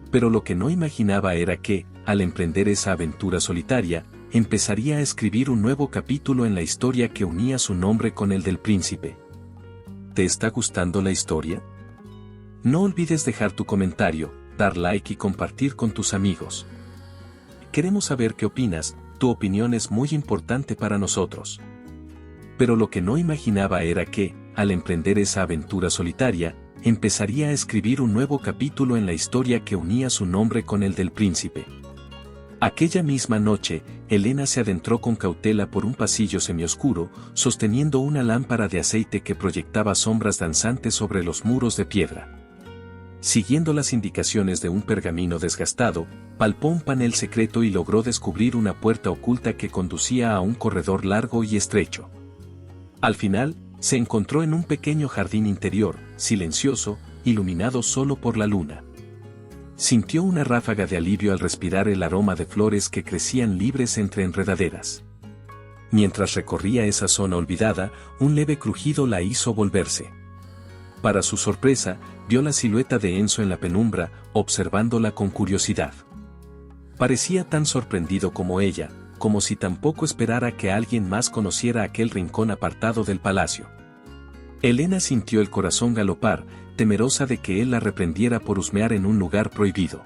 Pero lo que no imaginaba era que, al emprender esa aventura solitaria, empezaría a escribir un nuevo capítulo en la historia que unía su nombre con el del príncipe. ¿Te está gustando la historia? No olvides dejar tu comentario, dar like y compartir con tus amigos. Queremos saber qué opinas, tu opinión es muy importante para nosotros. Pero lo que no imaginaba era que, al emprender esa aventura solitaria, empezaría a escribir un nuevo capítulo en la historia que unía su nombre con el del príncipe. Aquella misma noche, Elena se adentró con cautela por un pasillo semioscuro, sosteniendo una lámpara de aceite que proyectaba sombras danzantes sobre los muros de piedra. Siguiendo las indicaciones de un pergamino desgastado, palpó un panel secreto y logró descubrir una puerta oculta que conducía a un corredor largo y estrecho. Al final, se encontró en un pequeño jardín interior, silencioso, iluminado solo por la luna. Sintió una ráfaga de alivio al respirar el aroma de flores que crecían libres entre enredaderas. Mientras recorría esa zona olvidada, un leve crujido la hizo volverse. Para su sorpresa, vio la silueta de Enzo en la penumbra, observándola con curiosidad. Parecía tan sorprendido como ella, como si tampoco esperara que alguien más conociera aquel rincón apartado del palacio. Elena sintió el corazón galopar, temerosa de que él la reprendiera por husmear en un lugar prohibido.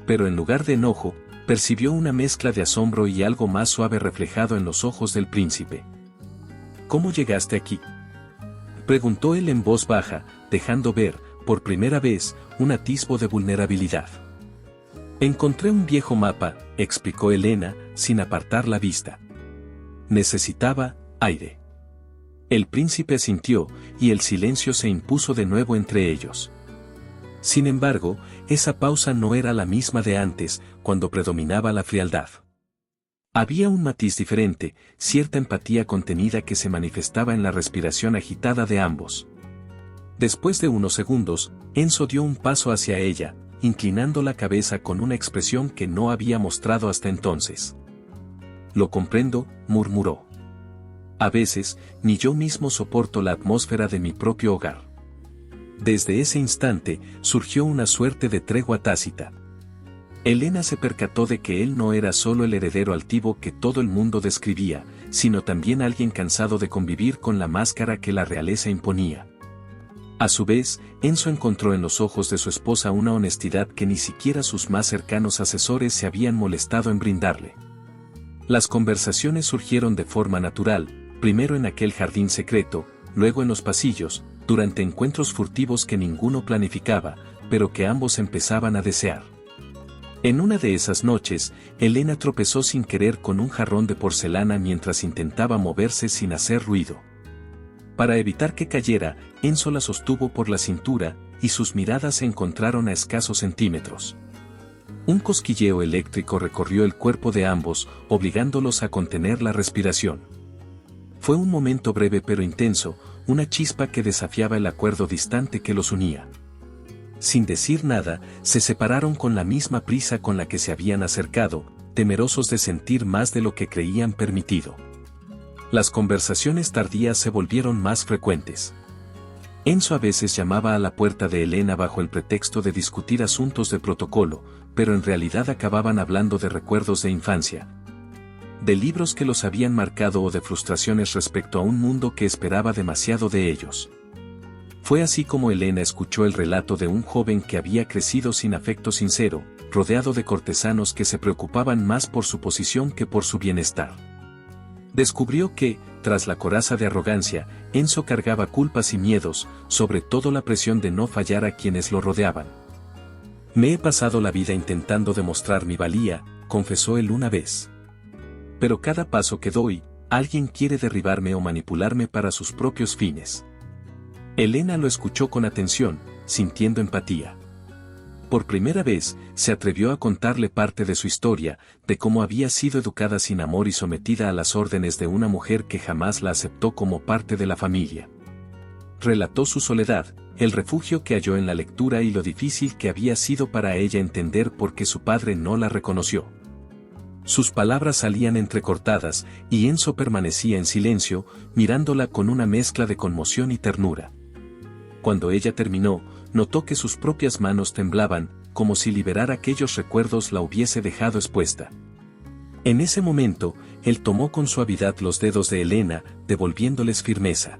Pero en lugar de enojo, percibió una mezcla de asombro y algo más suave reflejado en los ojos del príncipe. ¿Cómo llegaste aquí?, preguntó él en voz baja, dejando ver, por primera vez, un atisbo de vulnerabilidad. Encontré un viejo mapa, explicó Elena, sin apartar la vista. Necesitaba aire. El príncipe asintió, y el silencio se impuso de nuevo entre ellos. Sin embargo, esa pausa no era la misma de antes, cuando predominaba la frialdad. Había un matiz diferente, cierta empatía contenida que se manifestaba en la respiración agitada de ambos. Después de unos segundos, Enzo dio un paso hacia ella, inclinando la cabeza con una expresión que no había mostrado hasta entonces. «Lo comprendo», murmuró. «A veces, ni yo mismo soporto la atmósfera de mi propio hogar». Desde ese instante, surgió una suerte de tregua tácita. Elena se percató de que él no era solo el heredero altivo que todo el mundo describía, sino también alguien cansado de convivir con la máscara que la realeza imponía. A su vez, Enzo encontró en los ojos de su esposa una honestidad que ni siquiera sus más cercanos asesores se habían molestado en brindarle. Las conversaciones surgieron de forma natural, primero en aquel jardín secreto, luego en los pasillos, durante encuentros furtivos que ninguno planificaba, pero que ambos empezaban a desear. En una de esas noches, Elena tropezó sin querer con un jarrón de porcelana mientras intentaba moverse sin hacer ruido. Para evitar que cayera, Enzo la sostuvo por la cintura, y sus miradas se encontraron a escasos centímetros. Un cosquilleo eléctrico recorrió el cuerpo de ambos, obligándolos a contener la respiración. Fue un momento breve pero intenso, una chispa que desafiaba el acuerdo distante que los unía. Sin decir nada, se separaron con la misma prisa con la que se habían acercado, temerosos de sentir más de lo que creían permitido. Las conversaciones tardías se volvieron más frecuentes. Enzo a veces llamaba a la puerta de Elena bajo el pretexto de discutir asuntos de protocolo, pero en realidad acababan hablando de recuerdos de infancia, de libros que los habían marcado o de frustraciones respecto a un mundo que esperaba demasiado de ellos. Fue así como Elena escuchó el relato de un joven que había crecido sin afecto sincero, rodeado de cortesanos que se preocupaban más por su posición que por su bienestar. Descubrió que, tras la coraza de arrogancia, Enzo cargaba culpas y miedos, sobre todo la presión de no fallar a quienes lo rodeaban. «Me he pasado la vida intentando demostrar mi valía», confesó él una vez. «Pero cada paso que doy, alguien quiere derribarme o manipularme para sus propios fines». Elena lo escuchó con atención, sintiendo empatía. Por primera vez, se atrevió a contarle parte de su historia, de cómo había sido educada sin amor y sometida a las órdenes de una mujer que jamás la aceptó como parte de la familia. Relató su soledad, el refugio que halló en la lectura y lo difícil que había sido para ella entender por qué su padre no la reconoció. Sus palabras salían entrecortadas, y Enzo permanecía en silencio, mirándola con una mezcla de conmoción y ternura. Cuando ella terminó, notó que sus propias manos temblaban, como si liberar aquellos recuerdos la hubiese dejado expuesta. En ese momento, él tomó con suavidad los dedos de Elena, devolviéndoles firmeza.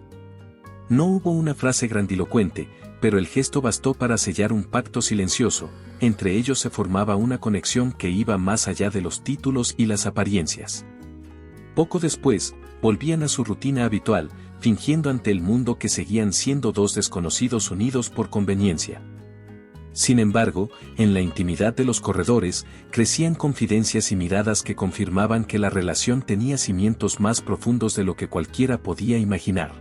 No hubo una frase grandilocuente, pero el gesto bastó para sellar un pacto silencioso. Entre ellos se formaba una conexión que iba más allá de los títulos y las apariencias. Poco después, volvían a su rutina habitual, fingiendo ante el mundo que seguían siendo dos desconocidos unidos por conveniencia. Sin embargo, en la intimidad de los corredores, crecían confidencias y miradas que confirmaban que la relación tenía cimientos más profundos de lo que cualquiera podía imaginar.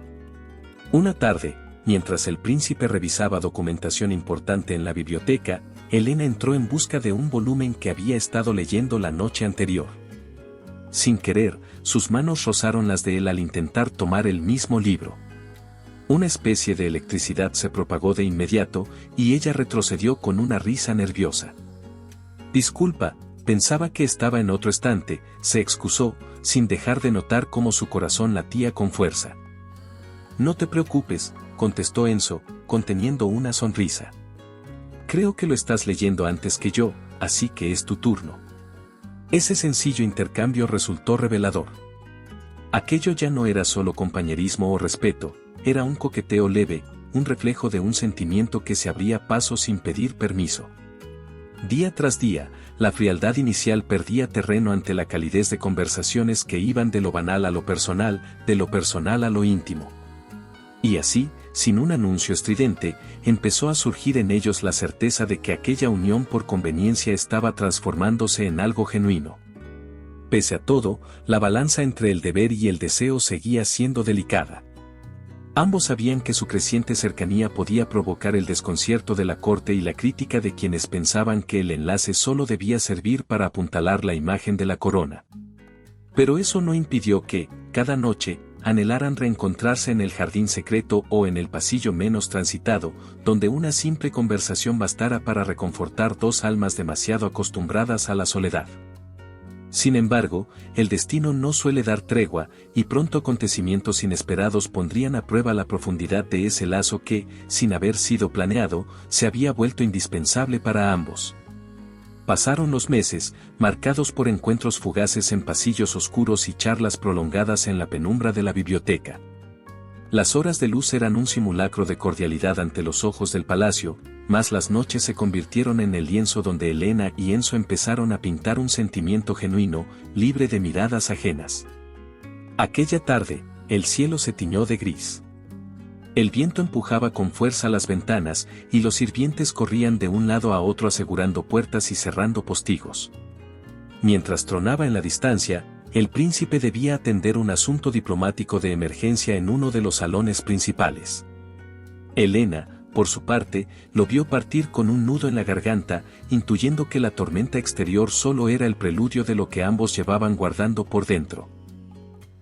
Una tarde, mientras el príncipe revisaba documentación importante en la biblioteca, Elena entró en busca de un volumen que había estado leyendo la noche anterior. Sin querer, sus manos rozaron las de él al intentar tomar el mismo libro. Una especie de electricidad se propagó de inmediato, y ella retrocedió con una risa nerviosa. «Disculpa, pensaba que estaba en otro estante», se excusó, sin dejar de notar cómo su corazón latía con fuerza. «No te preocupes», contestó Enzo, conteniendo una sonrisa. «Creo que lo estás leyendo antes que yo, así que es tu turno». Ese sencillo intercambio resultó revelador. Aquello ya no era solo compañerismo o respeto, era un coqueteo leve, un reflejo de un sentimiento que se abría paso sin pedir permiso. Día tras día, la frialdad inicial perdía terreno ante la calidez de conversaciones que iban de lo banal a lo personal, de lo personal a lo íntimo. Y así, sin un anuncio estridente, empezó a surgir en ellos la certeza de que aquella unión por conveniencia estaba transformándose en algo genuino. Pese a todo, la balanza entre el deber y el deseo seguía siendo delicada. Ambos sabían que su creciente cercanía podía provocar el desconcierto de la corte y la crítica de quienes pensaban que el enlace solo debía servir para apuntalar la imagen de la corona. Pero eso no impidió que, cada noche, anhelaran reencontrarse en el jardín secreto o en el pasillo menos transitado, donde una simple conversación bastara para reconfortar dos almas demasiado acostumbradas a la soledad. Sin embargo, el destino no suele dar tregua, y pronto acontecimientos inesperados pondrían a prueba la profundidad de ese lazo que, sin haber sido planeado, se había vuelto indispensable para ambos. Pasaron los meses, marcados por encuentros fugaces en pasillos oscuros y charlas prolongadas en la penumbra de la biblioteca. Las horas de luz eran un simulacro de cordialidad ante los ojos del palacio, mas las noches se convirtieron en el lienzo donde Elena y Enzo empezaron a pintar un sentimiento genuino, libre de miradas ajenas. Aquella tarde, el cielo se tiñó de gris. El viento empujaba con fuerza las ventanas, y los sirvientes corrían de un lado a otro asegurando puertas y cerrando postigos. Mientras tronaba en la distancia, el príncipe debía atender un asunto diplomático de emergencia en uno de los salones principales. Elena, por su parte, lo vio partir con un nudo en la garganta, intuyendo que la tormenta exterior solo era el preludio de lo que ambos llevaban guardando por dentro.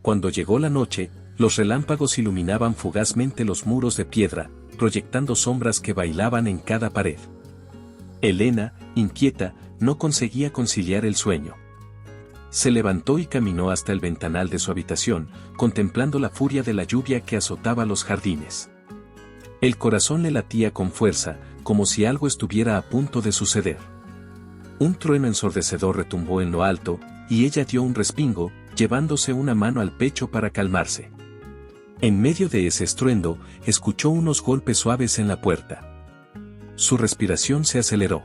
Cuando llegó la noche, los relámpagos iluminaban fugazmente los muros de piedra, proyectando sombras que bailaban en cada pared. Elena, inquieta, no conseguía conciliar el sueño. Se levantó y caminó hasta el ventanal de su habitación, contemplando la furia de la lluvia que azotaba los jardines. El corazón le latía con fuerza, como si algo estuviera a punto de suceder. Un trueno ensordecedor retumbó en lo alto, y ella dio un respingo, llevándose una mano al pecho para calmarse. En medio de ese estruendo, escuchó unos golpes suaves en la puerta. Su respiración se aceleró.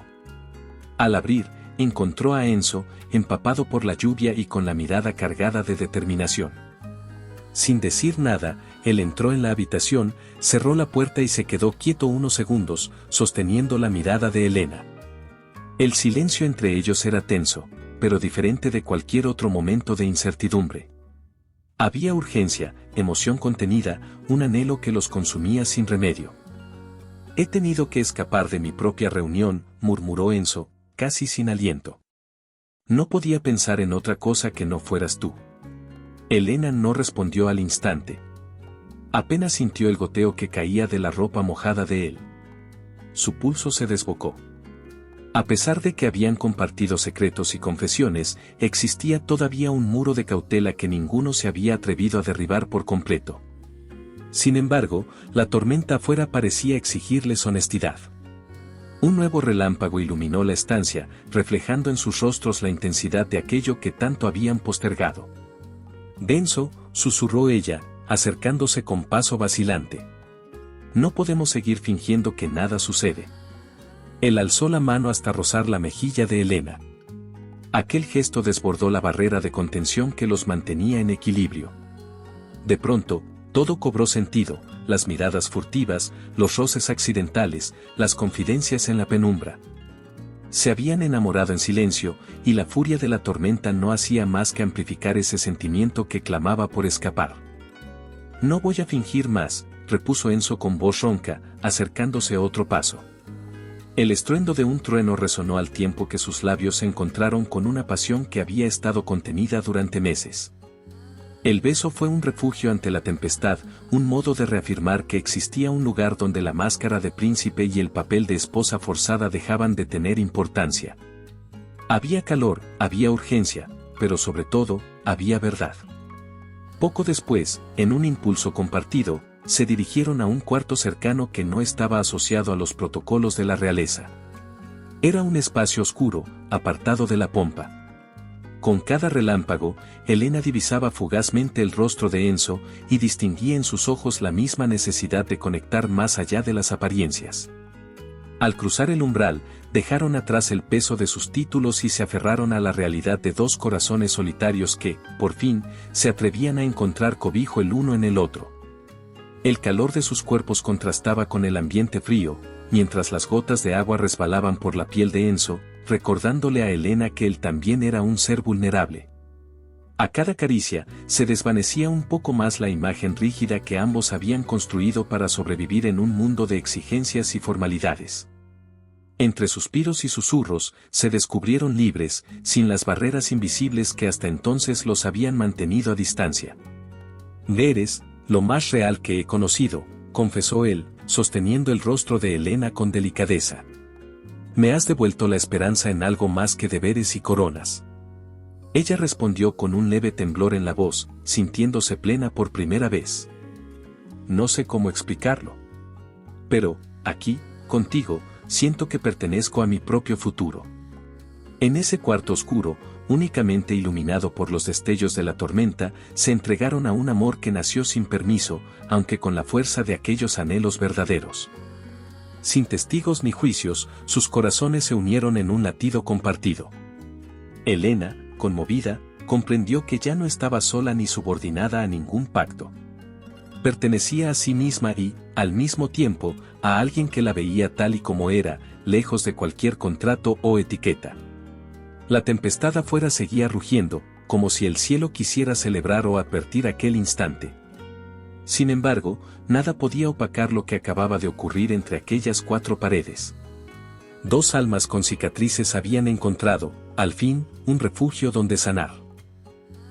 Al abrir, encontró a Enzo, empapado por la lluvia y con la mirada cargada de determinación. Sin decir nada, él entró en la habitación, cerró la puerta y se quedó quieto unos segundos, sosteniendo la mirada de Elena. El silencio entre ellos era tenso, pero diferente de cualquier otro momento de incertidumbre. Había urgencia, emoción contenida, un anhelo que los consumía sin remedio. «He tenido que escapar de mi propia reunión», murmuró Enzo, casi sin aliento. «No podía pensar en otra cosa que no fueras tú». Elena no respondió al instante. Apenas sintió el goteo que caía de la ropa mojada de él. Su pulso se desbocó. A pesar de que habían compartido secretos y confesiones, existía todavía un muro de cautela que ninguno se había atrevido a derribar por completo. Sin embargo, la tormenta afuera parecía exigirles honestidad. Un nuevo relámpago iluminó la estancia, reflejando en sus rostros la intensidad de aquello que tanto habían postergado. «Denso», susurró ella, acercándose con paso vacilante. «No podemos seguir fingiendo que nada sucede». Él alzó la mano hasta rozar la mejilla de Elena. Aquel gesto desbordó la barrera de contención que los mantenía en equilibrio. De pronto, todo cobró sentido, las miradas furtivas, los roces accidentales, las confidencias en la penumbra. Se habían enamorado en silencio, y la furia de la tormenta no hacía más que amplificar ese sentimiento que clamaba por escapar. «No voy a fingir más», repuso Enzo con voz ronca, acercándose otro paso. El estruendo de un trueno resonó al tiempo que sus labios se encontraron con una pasión que había estado contenida durante meses. El beso fue un refugio ante la tempestad, un modo de reafirmar que existía un lugar donde la máscara de príncipe y el papel de esposa forzada dejaban de tener importancia. Había calor, había urgencia, pero sobre todo, había verdad. Poco después, en un impulso compartido, se dirigieron a un cuarto cercano que no estaba asociado a los protocolos de la realeza. Era un espacio oscuro, apartado de la pompa. Con cada relámpago, Elena divisaba fugazmente el rostro de Enzo y distinguía en sus ojos la misma necesidad de conectar más allá de las apariencias. Al cruzar el umbral, dejaron atrás el peso de sus títulos y se aferraron a la realidad de dos corazones solitarios que, por fin, se atrevían a encontrar cobijo el uno en el otro. El calor de sus cuerpos contrastaba con el ambiente frío, mientras las gotas de agua resbalaban por la piel de Enzo, recordándole a Elena que él también era un ser vulnerable. A cada caricia, se desvanecía un poco más la imagen rígida que ambos habían construido para sobrevivir en un mundo de exigencias y formalidades. Entre suspiros y susurros, se descubrieron libres, sin las barreras invisibles que hasta entonces los habían mantenido a distancia. «Eres lo más real que he conocido», confesó él, sosteniendo el rostro de Helena con delicadeza. «Me has devuelto la esperanza en algo más que deberes y coronas». Ella respondió con un leve temblor en la voz, sintiéndose plena por primera vez. «No sé cómo explicarlo. Pero, aquí, contigo, siento que pertenezco a mi propio futuro». En ese cuarto oscuro, únicamente iluminado por los destellos de la tormenta, se entregaron a un amor que nació sin permiso, aunque con la fuerza de aquellos anhelos verdaderos. Sin testigos ni juicios, sus corazones se unieron en un latido compartido. Helena, conmovida, comprendió que ya no estaba sola ni subordinada a ningún pacto. Pertenecía a sí misma y, al mismo tiempo, a alguien que la veía tal y como era, lejos de cualquier contrato o etiqueta. La tempestad afuera seguía rugiendo, como si el cielo quisiera celebrar o advertir aquel instante. Sin embargo, nada podía opacar lo que acababa de ocurrir entre aquellas cuatro paredes. Dos almas con cicatrices habían encontrado, al fin, un refugio donde sanar.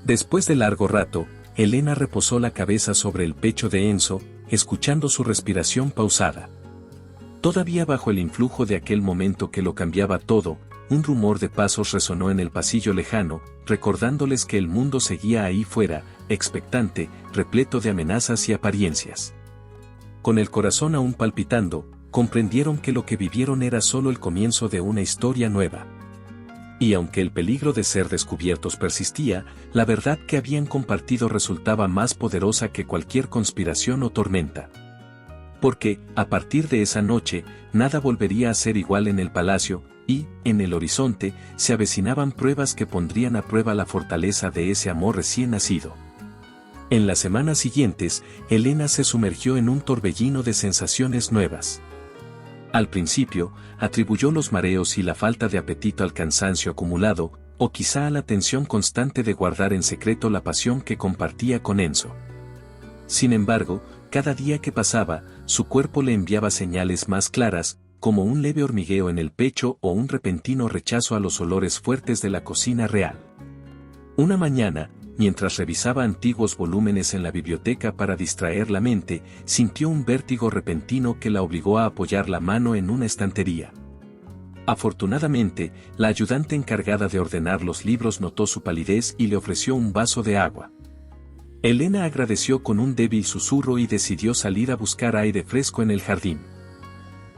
Después de largo rato, Helena reposó la cabeza sobre el pecho de Enzo, escuchando su respiración pausada. Todavía bajo el influjo de aquel momento que lo cambiaba todo, un rumor de pasos resonó en el pasillo lejano, recordándoles que el mundo seguía ahí fuera, expectante, repleto de amenazas y apariencias. Con el corazón aún palpitando, comprendieron que lo que vivieron era solo el comienzo de una historia nueva. Y aunque el peligro de ser descubiertos persistía, la verdad que habían compartido resultaba más poderosa que cualquier conspiración o tormenta. Porque, a partir de esa noche, nada volvería a ser igual en el palacio, y, en el horizonte, se avecinaban pruebas que pondrían a prueba la fortaleza de ese amor recién nacido. En las semanas siguientes, Helena se sumergió en un torbellino de sensaciones nuevas. Al principio, atribuyó los mareos y la falta de apetito al cansancio acumulado, o quizá a la tensión constante de guardar en secreto la pasión que compartía con Enzo. Sin embargo, cada día que pasaba, su cuerpo le enviaba señales más claras, como un leve hormigueo en el pecho o un repentino rechazo a los olores fuertes de la cocina real. Una mañana, mientras revisaba antiguos volúmenes en la biblioteca para distraer la mente, sintió un vértigo repentino que la obligó a apoyar la mano en una estantería. Afortunadamente, la ayudante encargada de ordenar los libros notó su palidez y le ofreció un vaso de agua. Helena agradeció con un débil susurro y decidió salir a buscar aire fresco en el jardín.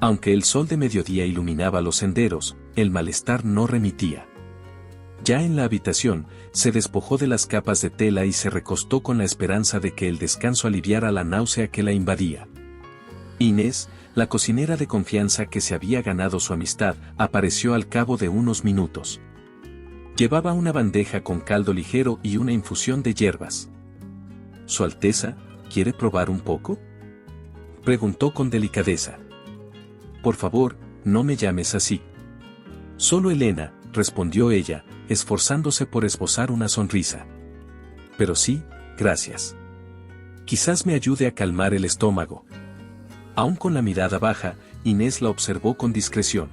Aunque el sol de mediodía iluminaba los senderos, el malestar no remitía. Ya en la habitación, se despojó de las capas de tela y se recostó con la esperanza de que el descanso aliviara la náusea que la invadía. Inés, la cocinera de confianza que se había ganado su amistad, apareció al cabo de unos minutos. Llevaba una bandeja con caldo ligero y una infusión de hierbas. «Su Alteza, ¿quiere probar un poco?», preguntó con delicadeza. «Por favor, no me llames así». «Solo Helena», respondió ella, esforzándose por esbozar una sonrisa. «Pero sí, gracias. Quizás me ayude a calmar el estómago». Aún con la mirada baja, Inés la observó con discreción.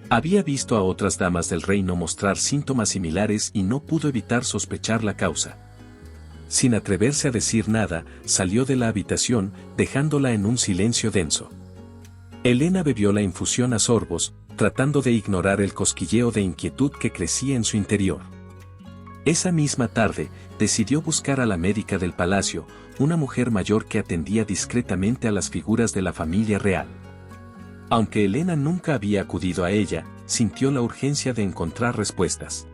Había visto a otras damas del reino mostrar síntomas similares y no pudo evitar sospechar la causa. Sin atreverse a decir nada, salió de la habitación, dejándola en un silencio denso. Helena bebió la infusión a sorbos, tratando de ignorar el cosquilleo de inquietud que crecía en su interior. Esa misma tarde, decidió buscar a la médica del palacio, una mujer mayor que atendía discretamente a las figuras de la familia real. Aunque Helena nunca había acudido a ella, sintió la urgencia de encontrar respuestas.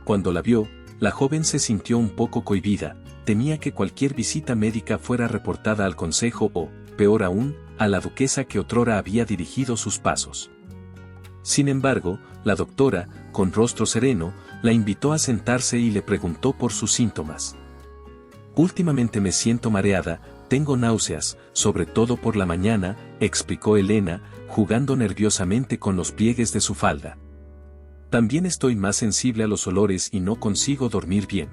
Cuando la vio, la joven se sintió un poco cohibida, temía que cualquier visita médica fuera reportada al consejo o, peor aún, a la duquesa que otrora había dirigido sus pasos. Sin embargo, la doctora, con rostro sereno, la invitó a sentarse y le preguntó por sus síntomas. «Últimamente me siento mareada, tengo náuseas, sobre todo por la mañana», explicó Helena, jugando nerviosamente con los pliegues de su falda. «También estoy más sensible a los olores y no consigo dormir bien».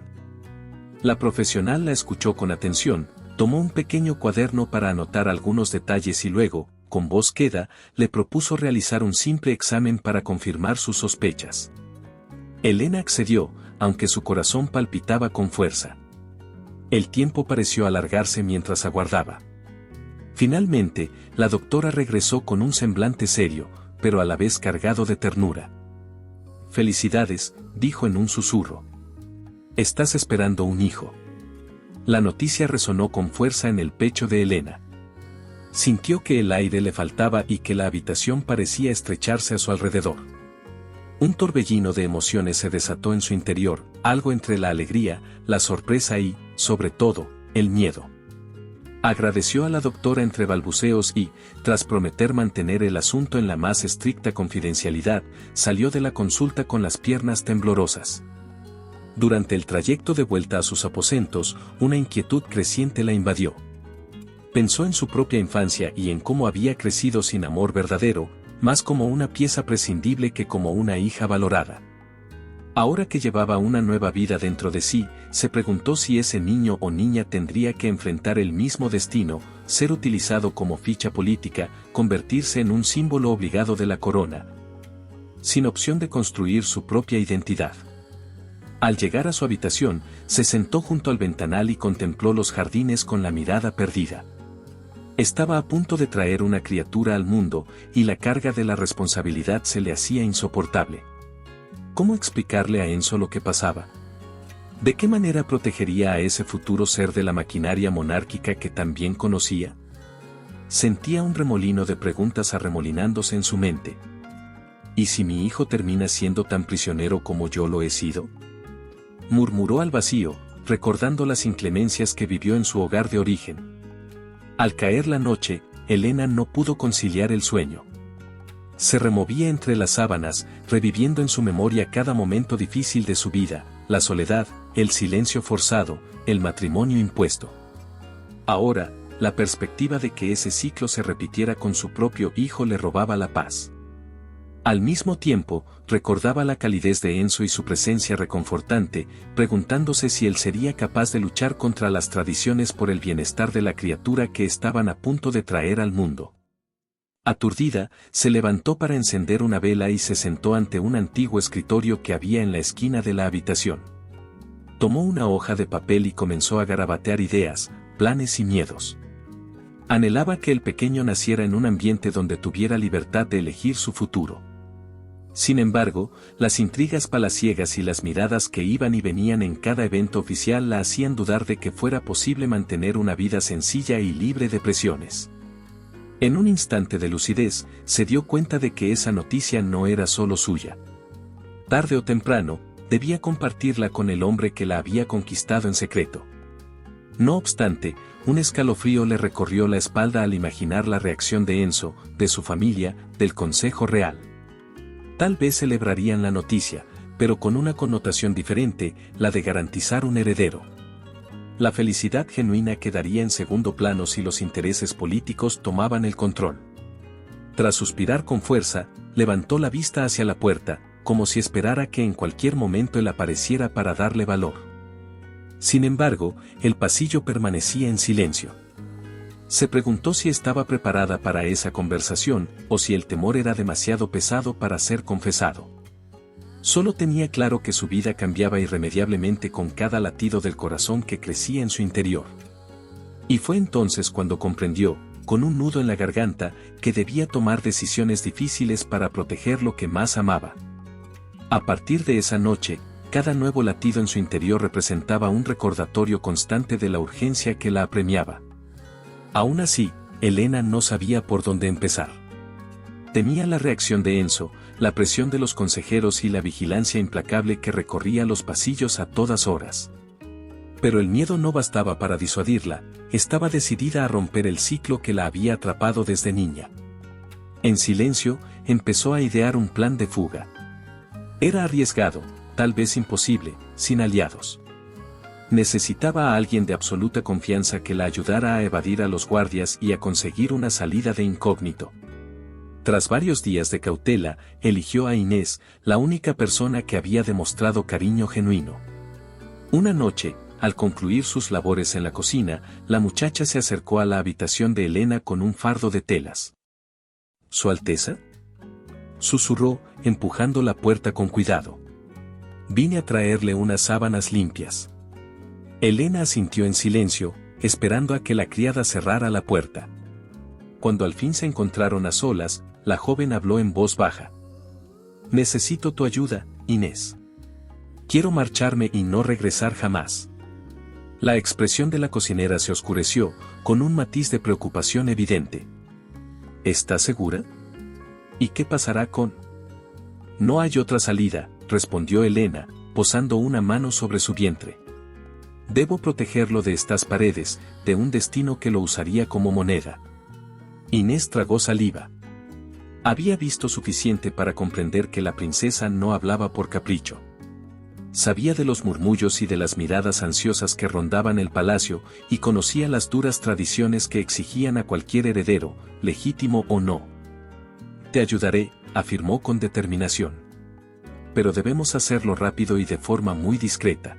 La profesional la escuchó con atención, tomó un pequeño cuaderno para anotar algunos detalles y luego, con voz queda, le propuso realizar un simple examen para confirmar sus sospechas. Elena accedió, aunque su corazón palpitaba con fuerza. El tiempo pareció alargarse mientras aguardaba. Finalmente, la doctora regresó con un semblante serio, pero a la vez cargado de ternura. «Felicidades», dijo en un susurro. «Estás esperando un hijo». La noticia resonó con fuerza en el pecho de Elena. Sintió que el aire le faltaba y que la habitación parecía estrecharse a su alrededor. Un torbellino de emociones se desató en su interior, algo entre la alegría, la sorpresa y, sobre todo, el miedo. Agradeció a la doctora entre balbuceos y, tras prometer mantener el asunto en la más estricta confidencialidad, salió de la consulta con las piernas temblorosas. Durante el trayecto de vuelta a sus aposentos, una inquietud creciente la invadió. Pensó en su propia infancia y en cómo había crecido sin amor verdadero, más como una pieza prescindible que como una hija valorada. Ahora que llevaba una nueva vida dentro de sí, se preguntó si ese niño o niña tendría que enfrentar el mismo destino, ser utilizado como ficha política, convertirse en un símbolo obligado de la corona, sin opción de construir su propia identidad. Al llegar a su habitación, se sentó junto al ventanal y contempló los jardines con la mirada perdida. Estaba a punto de traer una criatura al mundo, y la carga de la responsabilidad se le hacía insoportable. ¿Cómo explicarle a Enzo lo que pasaba? ¿De qué manera protegería a ese futuro ser de la maquinaria monárquica que tan bien conocía? Sentía un remolino de preguntas arremolinándose en su mente. ¿Y si mi hijo termina siendo tan prisionero como yo lo he sido?, murmuró al vacío, recordando las inclemencias que vivió en su hogar de origen. Al caer la noche, Elena no pudo conciliar el sueño. Se removía entre las sábanas, reviviendo en su memoria cada momento difícil de su vida, la soledad, el silencio forzado, el matrimonio impuesto. Ahora, la perspectiva de que ese ciclo se repitiera con su propio hijo le robaba la paz. Al mismo tiempo, recordaba la calidez de Enzo y su presencia reconfortante, preguntándose si él sería capaz de luchar contra las tradiciones por el bienestar de la criatura que estaban a punto de traer al mundo. Aturdida, se levantó para encender una vela y se sentó ante un antiguo escritorio que había en la esquina de la habitación. Tomó una hoja de papel y comenzó a garabatear ideas, planes y miedos. Anhelaba que el pequeño naciera en un ambiente donde tuviera libertad de elegir su futuro. Sin embargo, las intrigas palaciegas y las miradas que iban y venían en cada evento oficial la hacían dudar de que fuera posible mantener una vida sencilla y libre de presiones. En un instante de lucidez, se dio cuenta de que esa noticia no era solo suya. Tarde o temprano, debía compartirla con el hombre que la había conquistado en secreto. No obstante, un escalofrío le recorrió la espalda al imaginar la reacción de Enzo, de su familia, del Consejo Real. Tal vez celebrarían la noticia, pero con una connotación diferente, la de garantizar un heredero. La felicidad genuina quedaría en segundo plano si los intereses políticos tomaban el control. Tras suspirar con fuerza, levantó la vista hacia la puerta, como si esperara que en cualquier momento él apareciera para darle valor. Sin embargo, el pasillo permanecía en silencio. Se preguntó si estaba preparada para esa conversación, o si el temor era demasiado pesado para ser confesado. Solo tenía claro que su vida cambiaba irremediablemente con cada latido del corazón que crecía en su interior. Y fue entonces cuando comprendió, con un nudo en la garganta, que debía tomar decisiones difíciles para proteger lo que más amaba. A partir de esa noche, cada nuevo latido en su interior representaba un recordatorio constante de la urgencia que la apremiaba. Aún así, Elena no sabía por dónde empezar. Temía la reacción de Enzo, la presión de los consejeros y la vigilancia implacable que recorría los pasillos a todas horas. Pero el miedo no bastaba para disuadirla, estaba decidida a romper el ciclo que la había atrapado desde niña. En silencio, empezó a idear un plan de fuga. Era arriesgado, tal vez imposible, sin aliados. Necesitaba a alguien de absoluta confianza que la ayudara a evadir a los guardias y a conseguir una salida de incógnito. Tras varios días de cautela, eligió a Inés, la única persona que había demostrado cariño genuino. Una noche, al concluir sus labores en la cocina, la muchacha se acercó a la habitación de Elena con un fardo de telas. ¿Su Alteza? Susurró, empujando la puerta con cuidado. Vine a traerle unas sábanas limpias. Elena asintió en silencio, esperando a que la criada cerrara la puerta. Cuando al fin se encontraron a solas, la joven habló en voz baja. Necesito tu ayuda, Inés. Quiero marcharme y no regresar jamás. La expresión de la cocinera se oscureció, con un matiz de preocupación evidente. ¿Estás segura? ¿Y qué pasará con...? No hay otra salida, respondió Elena, posando una mano sobre su vientre. Debo protegerlo de estas paredes, de un destino que lo usaría como moneda. Inés tragó saliva. Había visto suficiente para comprender que la princesa no hablaba por capricho. Sabía de los murmullos y de las miradas ansiosas que rondaban el palacio y conocía las duras tradiciones que exigían a cualquier heredero, legítimo o no. Te ayudaré, afirmó con determinación. Pero debemos hacerlo rápido y de forma muy discreta.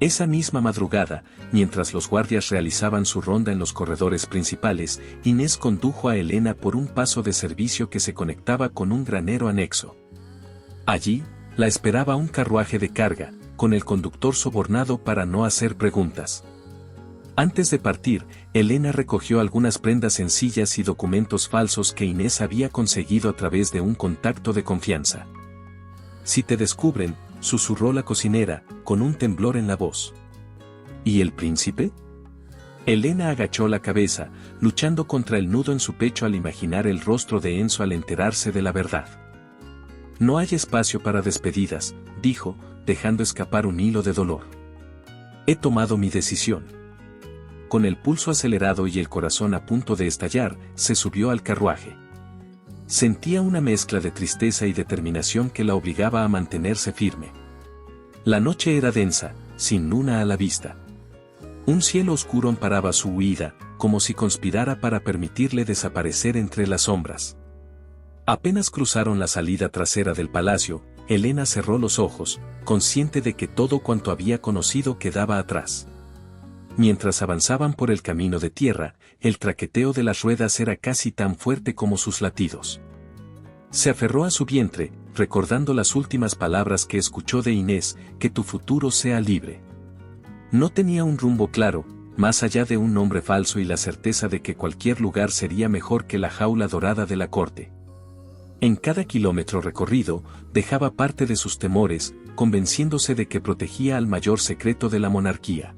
Esa misma madrugada, mientras los guardias realizaban su ronda en los corredores principales, Inés condujo a Elena por un paso de servicio que se conectaba con un granero anexo. Allí, la esperaba un carruaje de carga, con el conductor sobornado para no hacer preguntas. Antes de partir, Elena recogió algunas prendas sencillas y documentos falsos que Inés había conseguido a través de un contacto de confianza. Si te descubren, susurró la cocinera, con un temblor en la voz. ¿Y el príncipe? Elena agachó la cabeza, luchando contra el nudo en su pecho al imaginar el rostro de Enzo al enterarse de la verdad. No hay espacio para despedidas, dijo, dejando escapar un hilo de dolor. He tomado mi decisión. Con el pulso acelerado y el corazón a punto de estallar, se subió al carruaje. Sentía una mezcla de tristeza y determinación que la obligaba a mantenerse firme. La noche era densa, sin luna a la vista. Un cielo oscuro amparaba su huida, como si conspirara para permitirle desaparecer entre las sombras. Apenas cruzaron la salida trasera del palacio, Elena cerró los ojos, consciente de que todo cuanto había conocido quedaba atrás. Mientras avanzaban por el camino de tierra, el traqueteo de las ruedas era casi tan fuerte como sus latidos. Se aferró a su vientre, recordando las últimas palabras que escuchó de Inés, que tu futuro sea libre. No tenía un rumbo claro, más allá de un nombre falso y la certeza de que cualquier lugar sería mejor que la jaula dorada de la corte. En cada kilómetro recorrido, dejaba parte de sus temores, convenciéndose de que protegía al mayor secreto de la monarquía.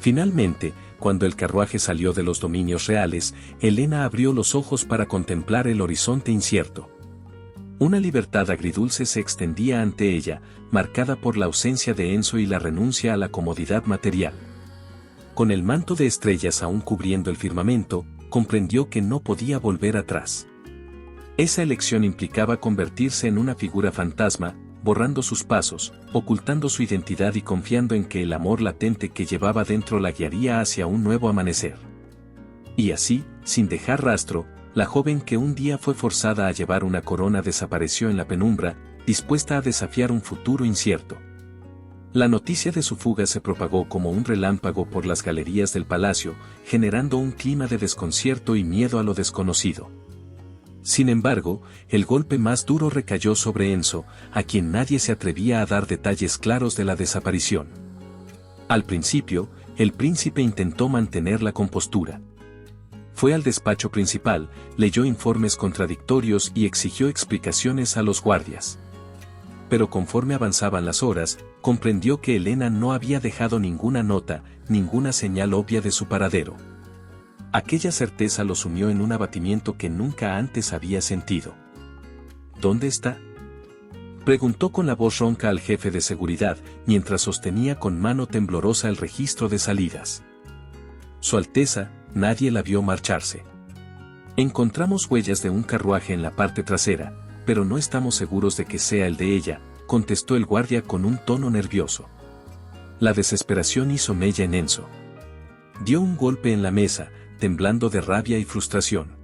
Finalmente, cuando el carruaje salió de los dominios reales, Elena abrió los ojos para contemplar el horizonte incierto. Una libertad agridulce se extendía ante ella, marcada por la ausencia de Enzo y la renuncia a la comodidad material. Con el manto de estrellas aún cubriendo el firmamento, comprendió que no podía volver atrás. Esa elección implicaba convertirse en una figura fantasma, borrando sus pasos, ocultando su identidad y confiando en que el amor latente que llevaba dentro la guiaría hacia un nuevo amanecer. Y así, sin dejar rastro, la joven que un día fue forzada a llevar una corona desapareció en la penumbra, dispuesta a desafiar un futuro incierto. La noticia de su fuga se propagó como un relámpago por las galerías del palacio, generando un clima de desconcierto y miedo a lo desconocido. Sin embargo, el golpe más duro recayó sobre Enzo, a quien nadie se atrevía a dar detalles claros de la desaparición. Al principio, el príncipe intentó mantener la compostura. Fue al despacho principal, leyó informes contradictorios y exigió explicaciones a los guardias. Pero conforme avanzaban las horas, comprendió que Elena no había dejado ninguna nota, ninguna señal obvia de su paradero. Aquella certeza lo sumió en un abatimiento que nunca antes había sentido. ¿Dónde está?, preguntó con la voz ronca al jefe de seguridad, mientras sostenía con mano temblorosa el registro de salidas. Su Alteza, nadie la vio marcharse. Encontramos huellas de un carruaje en la parte trasera, pero no estamos seguros de que sea el de ella, contestó el guardia con un tono nervioso. La desesperación hizo mella en Enzo. Dio un golpe en la mesa, temblando de rabia y frustración.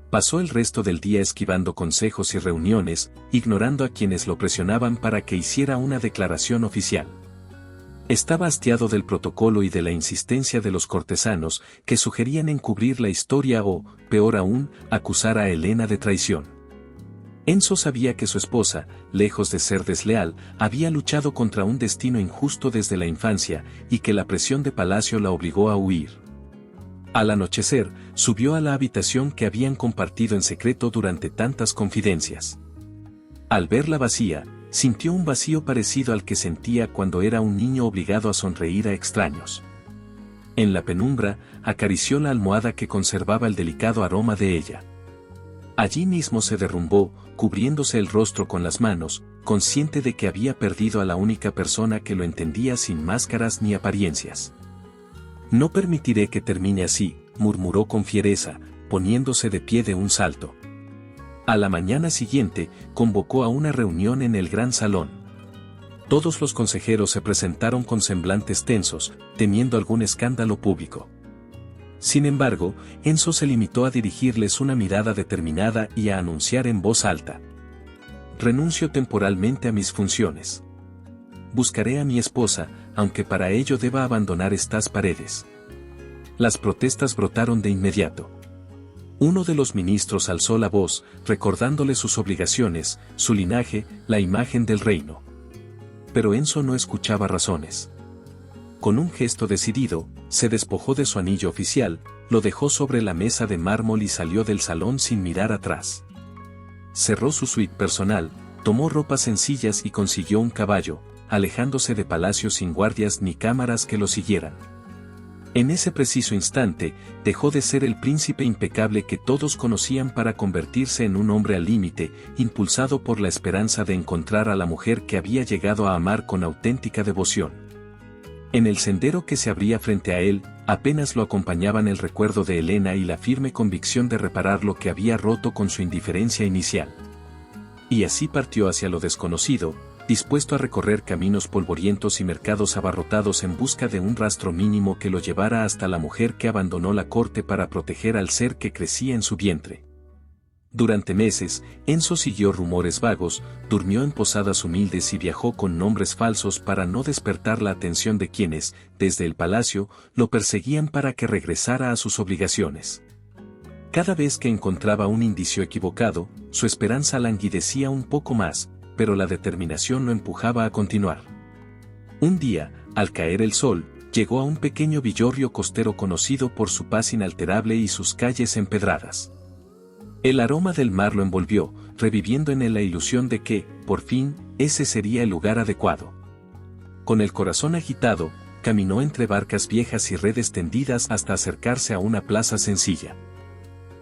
Pasó el resto del día esquivando consejos y reuniones, ignorando a quienes lo presionaban para que hiciera una declaración oficial. Estaba hastiado del protocolo y de la insistencia de los cortesanos que sugerían encubrir la historia o, peor aún, acusar a Helena de traición. Enzo sabía que su esposa, lejos de ser desleal, había luchado contra un destino injusto desde la infancia y que la presión de palacio la obligó a huir. Al anochecer, subió a la habitación que habían compartido en secreto durante tantas confidencias. Al verla vacía, sintió un vacío parecido al que sentía cuando era un niño obligado a sonreír a extraños. En la penumbra, acarició la almohada que conservaba el delicado aroma de ella. Allí mismo se derrumbó, cubriéndose el rostro con las manos, consciente de que había perdido a la única persona que lo entendía sin máscaras ni apariencias. «No permitiré que termine así», murmuró con fiereza, poniéndose de pie de un salto. A la mañana siguiente, convocó a una reunión en el gran salón. Todos los consejeros se presentaron con semblantes tensos, temiendo algún escándalo público. Sin embargo, Enzo se limitó a dirigirles una mirada determinada y a anunciar en voz alta: «Renuncio temporalmente a mis funciones. Buscaré a mi esposa, aunque para ello deba abandonar estas paredes». Las protestas brotaron de inmediato. Uno de los ministros alzó la voz, recordándole sus obligaciones, su linaje, la imagen del reino. Pero Enzo no escuchaba razones. Con un gesto decidido, se despojó de su anillo oficial, lo dejó sobre la mesa de mármol y salió del salón sin mirar atrás. Cerró su suite personal, tomó ropas sencillas y consiguió un caballo, alejándose de palacio sin guardias ni cámaras que lo siguieran. En ese preciso instante, dejó de ser el príncipe impecable que todos conocían para convertirse en un hombre al límite, impulsado por la esperanza de encontrar a la mujer que había llegado a amar con auténtica devoción. En el sendero que se abría frente a él, apenas lo acompañaban el recuerdo de Helena y la firme convicción de reparar lo que había roto con su indiferencia inicial. Y así partió hacia lo desconocido, dispuesto a recorrer caminos polvorientos y mercados abarrotados en busca de un rastro mínimo que lo llevara hasta la mujer que abandonó la corte para proteger al ser que crecía en su vientre. Durante meses, Enzo siguió rumores vagos, durmió en posadas humildes y viajó con nombres falsos para no despertar la atención de quienes, desde el palacio, lo perseguían para que regresara a sus obligaciones. Cada vez que encontraba un indicio equivocado, su esperanza languidecía un poco más, pero la determinación lo empujaba a continuar. Un día, al caer el sol, llegó a un pequeño villorrio costero conocido por su paz inalterable y sus calles empedradas. El aroma del mar lo envolvió, reviviendo en él la ilusión de que, por fin, ese sería el lugar adecuado. Con el corazón agitado, caminó entre barcas viejas y redes tendidas hasta acercarse a una plaza sencilla.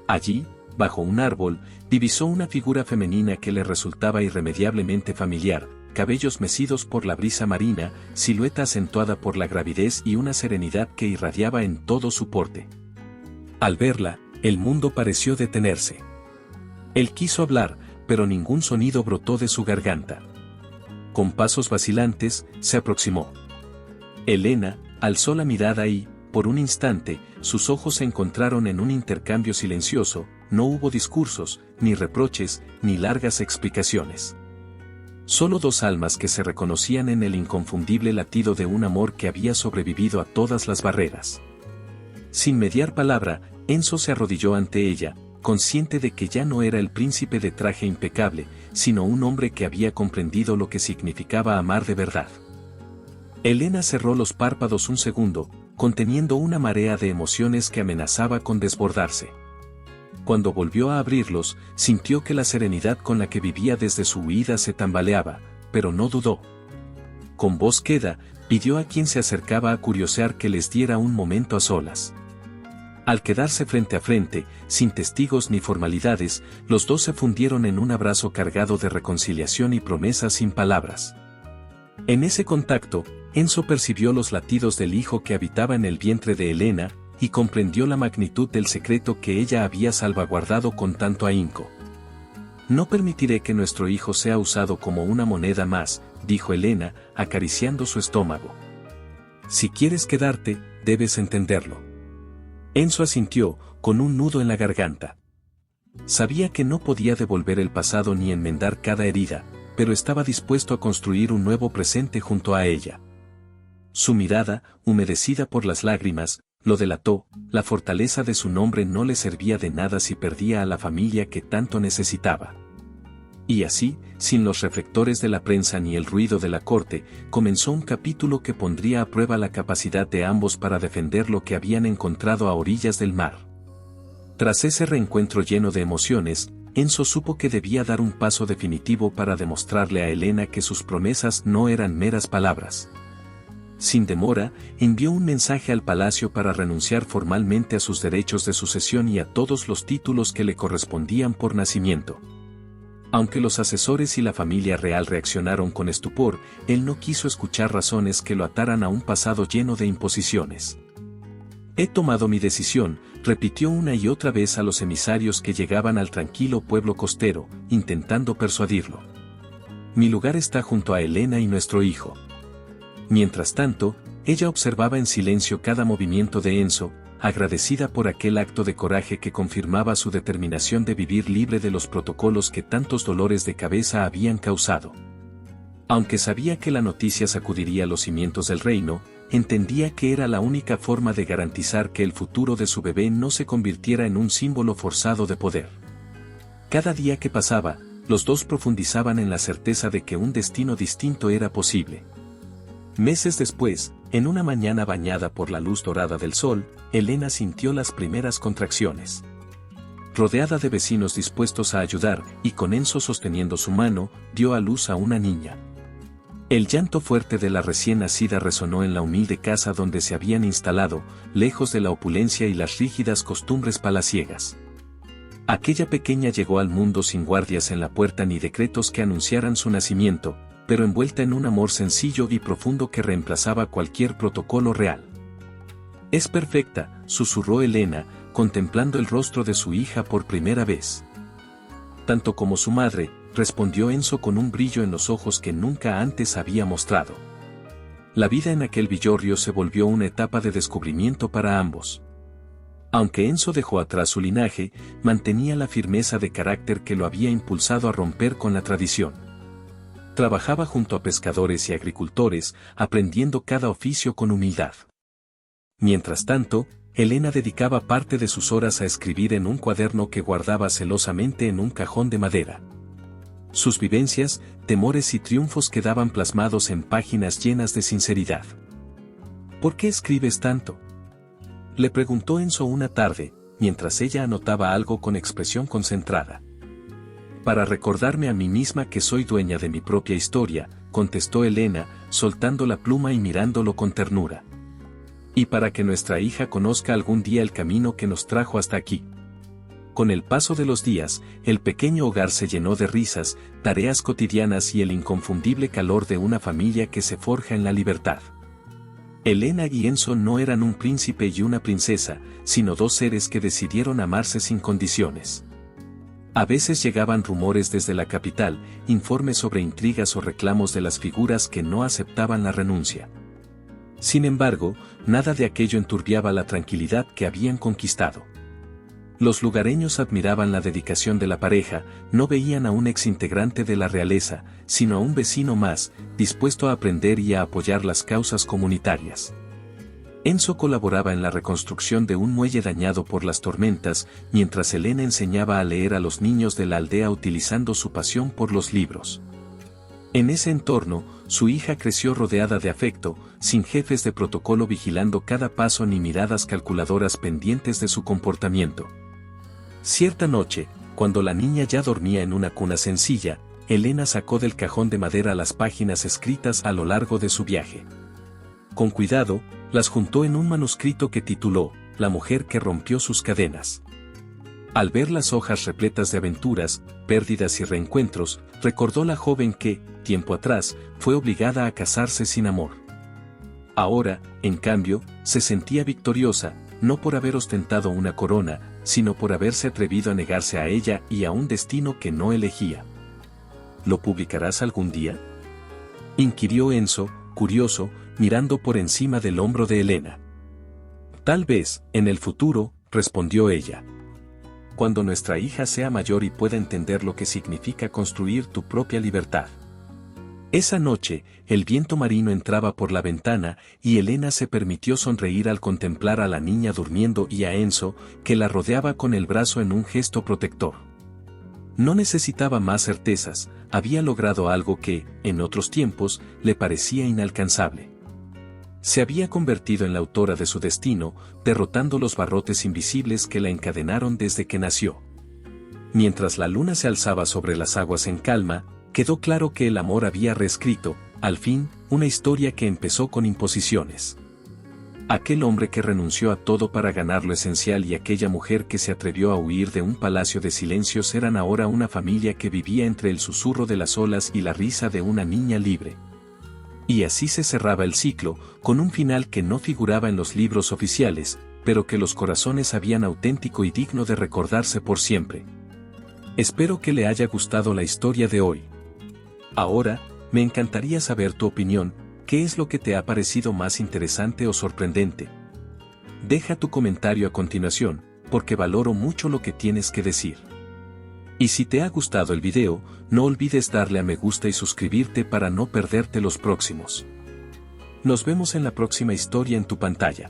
Allí, bajo un árbol, divisó una figura femenina que le resultaba irremediablemente familiar, cabellos mecidos por la brisa marina, silueta acentuada por la gravidez y una serenidad que irradiaba en todo su porte. Al verla, el mundo pareció detenerse. Él quiso hablar, pero ningún sonido brotó de su garganta. Con pasos vacilantes, se aproximó. Helena alzó la mirada y, por un instante, sus ojos se encontraron en un intercambio silencioso. No hubo discursos, ni reproches, ni largas explicaciones. Solo dos almas que se reconocían en el inconfundible latido de un amor que había sobrevivido a todas las barreras. Sin mediar palabra, Enzo se arrodilló ante ella, consciente de que ya no era el príncipe de traje impecable, sino un hombre que había comprendido lo que significaba amar de verdad. Helena cerró los párpados un segundo, conteniendo una marea de emociones que amenazaba con desbordarse. Cuando volvió a abrirlos, sintió que la serenidad con la que vivía desde su huida se tambaleaba, pero no dudó. Con voz queda, pidió a quien se acercaba a curiosear que les diera un momento a solas. Al quedarse frente a frente, sin testigos ni formalidades, los dos se fundieron en un abrazo cargado de reconciliación y promesas sin palabras. En ese contacto, Enzo percibió los latidos del hijo que habitaba en el vientre de Helena, y comprendió la magnitud del secreto que ella había salvaguardado con tanto ahínco. «No permitiré que nuestro hijo sea usado como una moneda más», dijo Helena, acariciando su estómago. «Si quieres quedarte, debes entenderlo». Enzo asintió, con un nudo en la garganta. Sabía que no podía devolver el pasado ni enmendar cada herida, pero estaba dispuesto a construir un nuevo presente junto a ella. Su mirada, humedecida por las lágrimas, lo delató. La fortaleza de su nombre no le servía de nada si perdía a la familia que tanto necesitaba. Y así, sin los reflectores de la prensa ni el ruido de la corte, comenzó un capítulo que pondría a prueba la capacidad de ambos para defender lo que habían encontrado a orillas del mar. Tras ese reencuentro lleno de emociones, Enzo supo que debía dar un paso definitivo para demostrarle a Elena que sus promesas no eran meras palabras. Sin demora, envió un mensaje al palacio para renunciar formalmente a sus derechos de sucesión y a todos los títulos que le correspondían por nacimiento. Aunque los asesores y la familia real reaccionaron con estupor, él no quiso escuchar razones que lo ataran a un pasado lleno de imposiciones. He tomado mi decisión, repitió una y otra vez a los emisarios que llegaban al tranquilo pueblo costero, intentando persuadirlo. Mi lugar está junto a Elena y nuestro hijo. Mientras tanto, ella observaba en silencio cada movimiento de Enzo, agradecida por aquel acto de coraje que confirmaba su determinación de vivir libre de los protocolos que tantos dolores de cabeza habían causado. Aunque sabía que la noticia sacudiría los cimientos del reino, entendía que era la única forma de garantizar que el futuro de su bebé no se convirtiera en un símbolo forzado de poder. Cada día que pasaba, los dos profundizaban en la certeza de que un destino distinto era posible. Meses después, en una mañana bañada por la luz dorada del sol, Elena sintió las primeras contracciones. Rodeada de vecinos dispuestos a ayudar, y con Enzo sosteniendo su mano, dio a luz a una niña. El llanto fuerte de la recién nacida resonó en la humilde casa donde se habían instalado, lejos de la opulencia y las rígidas costumbres palaciegas. Aquella pequeña llegó al mundo sin guardias en la puerta ni decretos que anunciaran su nacimiento, pero envuelta en un amor sencillo y profundo que reemplazaba cualquier protocolo real. «Es perfecta», susurró Elena, contemplando el rostro de su hija por primera vez. «Tanto como su madre», respondió Enzo con un brillo en los ojos que nunca antes había mostrado. La vida en aquel villorrio se volvió una etapa de descubrimiento para ambos. Aunque Enzo dejó atrás su linaje, mantenía la firmeza de carácter que lo había impulsado a romper con la tradición. Trabajaba junto a pescadores y agricultores, aprendiendo cada oficio con humildad. Mientras tanto, Elena dedicaba parte de sus horas a escribir en un cuaderno que guardaba celosamente en un cajón de madera. Sus vivencias, temores y triunfos quedaban plasmados en páginas llenas de sinceridad. «¿Por qué escribes tanto?», le preguntó Enzo una tarde, mientras ella anotaba algo con expresión concentrada. «Para recordarme a mí misma que soy dueña de mi propia historia», contestó Elena, soltando la pluma y mirándolo con ternura. «Y para que nuestra hija conozca algún día el camino que nos trajo hasta aquí». Con el paso de los días, el pequeño hogar se llenó de risas, tareas cotidianas y el inconfundible calor de una familia que se forja en la libertad. Elena y Enzo no eran un príncipe y una princesa, sino dos seres que decidieron amarse sin condiciones. A veces llegaban rumores desde la capital, informes sobre intrigas o reclamos de las figuras que no aceptaban la renuncia. Sin embargo, nada de aquello enturbiaba la tranquilidad que habían conquistado. Los lugareños admiraban la dedicación de la pareja, no veían a un exintegrante de la realeza, sino a un vecino más, dispuesto a aprender y a apoyar las causas comunitarias. Enzo colaboraba en la reconstrucción de un muelle dañado por las tormentas, mientras Elena enseñaba a leer a los niños de la aldea utilizando su pasión por los libros. En ese entorno, su hija creció rodeada de afecto, sin jefes de protocolo vigilando cada paso ni miradas calculadoras pendientes de su comportamiento. Cierta noche, cuando la niña ya dormía en una cuna sencilla, Elena sacó del cajón de madera las páginas escritas a lo largo de su viaje. Con cuidado, las juntó en un manuscrito que tituló «La mujer que rompió sus cadenas». Al ver las hojas repletas de aventuras, pérdidas y reencuentros, recordó la joven que, tiempo atrás, fue obligada a casarse sin amor. Ahora, en cambio, se sentía victoriosa, no por haber ostentado una corona, sino por haberse atrevido a negarse a ella y a un destino que no elegía. ¿Lo publicarás algún día?, inquirió Enzo, curioso, mirando por encima del hombro de Elena. Tal vez, en el futuro, respondió ella. Cuando nuestra hija sea mayor y pueda entender lo que significa construir tu propia libertad. Esa noche, el viento marino entraba por la ventana y Elena se permitió sonreír al contemplar a la niña durmiendo y a Enzo, que la rodeaba con el brazo en un gesto protector. No necesitaba más certezas, había logrado algo que, en otros tiempos, le parecía inalcanzable. Se había convertido en la autora de su destino, derrotando los barrotes invisibles que la encadenaron desde que nació. Mientras la luna se alzaba sobre las aguas en calma, quedó claro que el amor había reescrito, al fin, una historia que empezó con imposiciones. Aquel hombre que renunció a todo para ganar lo esencial y aquella mujer que se atrevió a huir de un palacio de silencios eran ahora una familia que vivía entre el susurro de las olas y la risa de una niña libre. Y así se cerraba el ciclo, con un final que no figuraba en los libros oficiales, pero que los corazones sabían auténtico y digno de recordarse por siempre. Espero que le haya gustado la historia de hoy. Ahora, me encantaría saber tu opinión. ¿Qué es lo que te ha parecido más interesante o sorprendente? Deja tu comentario a continuación, porque valoro mucho lo que tienes que decir. Y si te ha gustado el video, no olvides darle a me gusta y suscribirte para no perderte los próximos. Nos vemos en la próxima historia en tu pantalla.